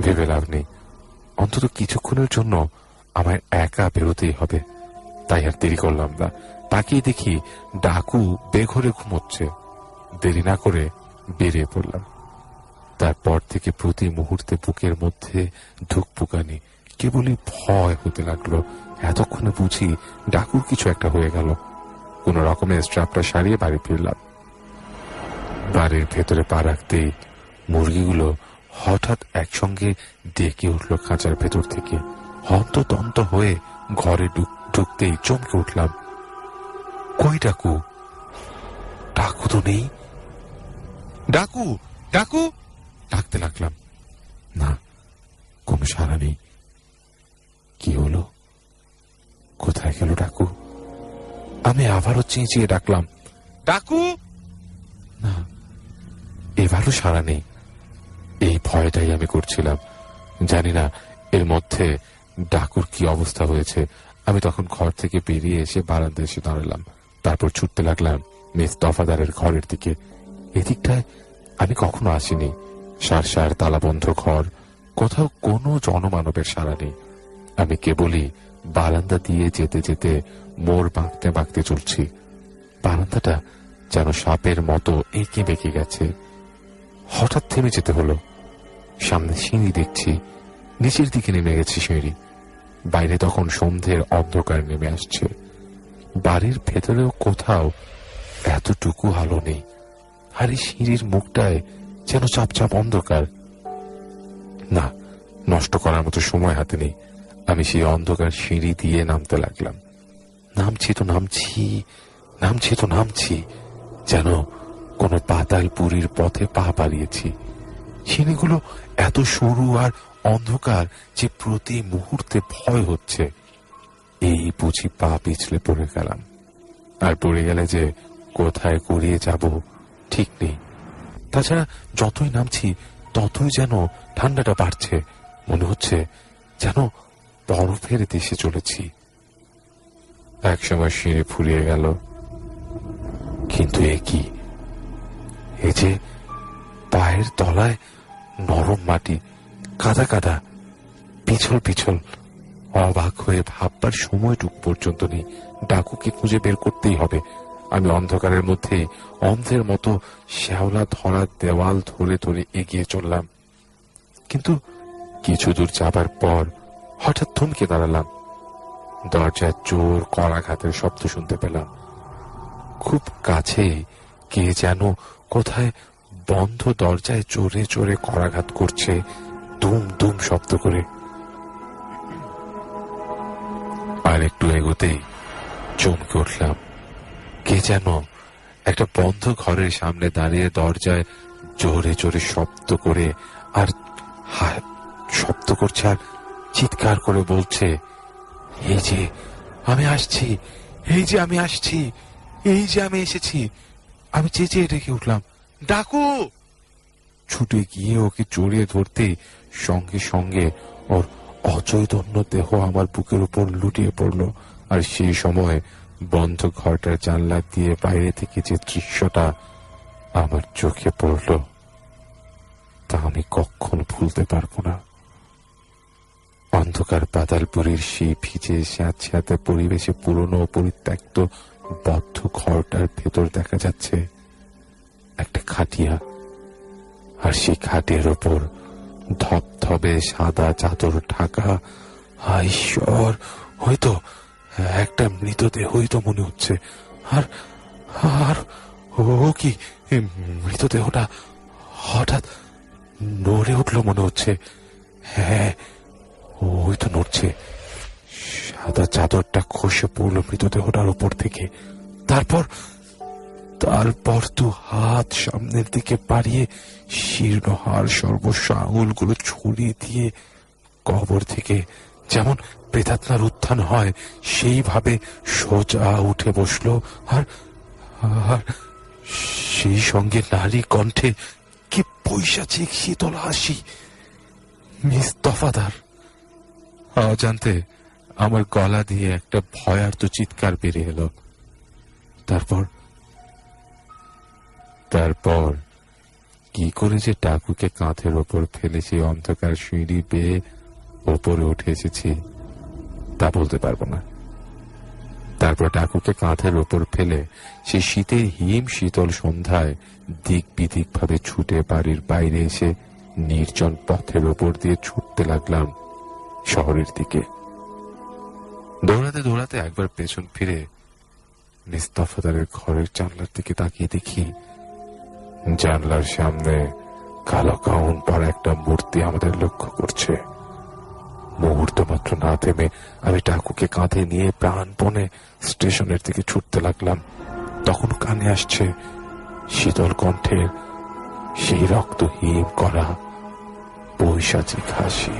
ভেবে লাভ নেই, অন্তত কিছুক্ষণের জন্য আমায় একা বেরোতেই হবে। তাই আর দেরি করলাম না, তাকিয়ে দেখি ডাকু বেঘরে ঘুমোচ্ছে। দেরি না করে বেরিয়ে পড়লাম। তারপর থেকে প্রতি মুহূর্তে বুকের মধ্যে ধুকপুকানি, কেবলই ভয় হতে লাগলো। এতক্ষণে বুঝি ডাকুর কিছু একটা হয়ে গেল। কোন রকমের স্ট্র্যাপটা সারিয়ে বাড়ি ফিরলাম। বাড়ির ভেতরে পা রাখতেই মুরগিগুলো হঠাৎ একসঙ্গে ডেকে উঠল খাঁচার ভেতর থেকে। হন্তদন্ত হয়ে ঘরে ঢুকতেই চমকে উঠলাম, কই ডাকু? ডাকু তো নেই। ডাকু ডাকু ডাকতে লাগলাম, না, কোনো সাড়া নেই। কি হলো? কোথায় গেল ডাকু? আমি আবারও চেঁচিয়ে ডাকলাম, ডাকু! না, এবারও সাড়া নেই। এই ভয়টাই আমি করছিলাম। জানি না এর মধ্যে ডাকুর কি অবস্থা হয়েছে। আমি তখন ঘর থেকে বেরিয়ে এসে বারান্দায় এসে দাঁড়ালাম। তারপর ছুটতে লাগলাম মিস দফাদারের ঘরের দিকে। এদিকটায় আমি কখনো আসিনি। সার সার তালাবন্ধ ঘর, কোথাও কোনো জনমানবের সাড়া নেই। আমি কেবলই বারান্দা দিয়ে যেতে যেতে মোড় বাঁকতে বাঁকতে চলছি। বারান্দাটা যেন সাপের মতো এঁকে বেঁকে গেছে। হঠাৎ থেমে যেতে হলো। সামনে সিঁড়ি দেখছি, নিচের দিকে নেমে গেছে সিঁড়ি। বাইরে তখন সন্ধ্যের অন্ধকার নেমে আসছে। বাড়ির ভেতরেও কোথাও এতটুকু আলো নেই, আর এই সিঁড়ির মুখটায় যেন চাপচাপ অন্ধকার। না, নষ্ট করার মতো সময় হাতে নেই। আমি সেই অন্ধকার সিঁড়ি দিয়ে নামতে লাগলাম। নামছি যেন কোনো পাতালপুরীর পথে পা পাড়িয়েছি। সিঁড়িগুলো এত সরু আর অন্ধকার যে প্রতি মুহূর্তে ভয় হচ্ছে। এই বুঝি পা পিছলে পড়ে গেলাম, আর পড়ে গেলে যে কোথায় গড়িয়ে যাব ঠিক নেই। তাছাড়া যতই নামছি ততই যেন ঠান্ডাটা বাড়ছে। মনে হচ্ছে যেন বরফের দেশে চলেছি। একসময় সিঁড়ি ফুরিয়ে গেল, কিন্তু এ কি? এ যে পায়ের তলায় নরম মাটি, কাদা কাদা, পিছল পিছল। অবাক হয়ে ভাববার সময়টুকু পর্যন্ত নেই। ডাকুকে খুঁজে বের করতেই হবে। আমি অন্ধকারের মধ্যে অন্ধের মতো শ্যাওলা ধরা দেওয়াল ধরে ধরে এগিয়ে চললাম। কিন্তু কিছু দূর যাবার পর হঠাৎ থমকে দাঁড়ালাম। দরজায় জোর করাঘাতের শব্দ শুনতে পেলাম। খুব কাছে কে যেন কোথায় বন্ধ দরজায় জোরে জোরে করাঘাত করছে, দুম দুম শব্দ করে। আর একটু এগোতেই চমকে উঠলাম। কে যেন একটা বন্ধ ঘরের সামনে দাঁড়িয়ে দরজায় জোরে জোরে শব্দ করে আর শব্দ করছে আর চিৎকার করে বলছে, এই যে আমি আসছি, এই যে আমি আসছি, এই যে আমি এসেছি। আমি চেঁচিয়ে ডেকে উঠলাম, ডাকু! ছুটে গিয়ে ওকে জড়িয়ে ধরতে সঙ্গে সঙ্গে ওর অচৈতন্য দেহ আমার বুকের উপর লুটিয়ে পড়ল। আর সেই সময় বন্ধ ঘরটার জানলা দিয়ে বাইরে থেকে যে দৃশ্যটা আমার চোখে পড়ল তা আমি কখনো ভুলতে পারবো না। অন্ধকার পাতালপুরীর সেই ভিজে স্যাঁতস্যাঁতে পরিবেশে পুরনো পরিত্যক্ত বদ্ধ ঘরটার ভেতর দেখা যাচ্ছে একটা খাটিয়া, আর সেই খাটের ওপর ধবধবে সাদা চাদর ঢাকা। ঈশ্বর, হয়তো একটা মৃতদেহই তো মনে হচ্ছে। আর আর ও কি মৃতদেহটা হঠাৎ নড়ে উঠল মনে হচ্ছে। হ্যাঁ, ওই তো নড়ছে। সাদা চাদরটা খসে পড়ল মৃতদেহটার উপর থেকে। তারপর দু হাত সামনের দিকে বাড়িয়ে শীর্ণ হাড় সর্বস্ব আঙুলগুলো ছড়িয়ে দিয়ে কবর থেকে যেমন প্রেতাত্মার উত্থান হয় সেইভাবে সোজা উঠে বসলো। আর সেই সঙ্গে নারী কণ্ঠে কি পৈশাচিক শীতল হাসি। মিস দফাদার। অজান্তে আমার গলা দিয়ে একটা ভয়ার্ত চিৎকার বেরিয়ে এলো। তারপর কি করে যে ডাকুকে কাঁধের ওপর ফেলে সেই অন্ধকার সিঁড়ি বেয়ে ওপরে উঠে এসেছি তা বলতে পারবো না। তারপর ডাকুকে কাঁধের ওপর ফেলে সেই শীতের হিম শীতল সন্ধ্যায় দিক বিদিক ভাবে ছুটে বাড়ির বাইরে এসে নির্জন পথের ওপর দিয়ে ছুটতে লাগলাম শহরের দিকে। দৌড়াতে দৌড়াতে একবার পেছন ফিরে মিস দফাদারের ঘরের জানলার দিকে তাকিয়ে দেখি জানলার সামনে কালো গাউন পরা একটা মূর্তি আমাদের লক্ষ্য করছে। মুহূর্ত মাত্র না থেমে আমি ডাকুকে কাঁধে নিয়ে প্রাণপণে স্টেশনের দিকে ছুটতে লাগলাম। তখন কানে আসছে শীতল কণ্ঠের সেই রক্তহীন করা পৈশাচিক হাসি।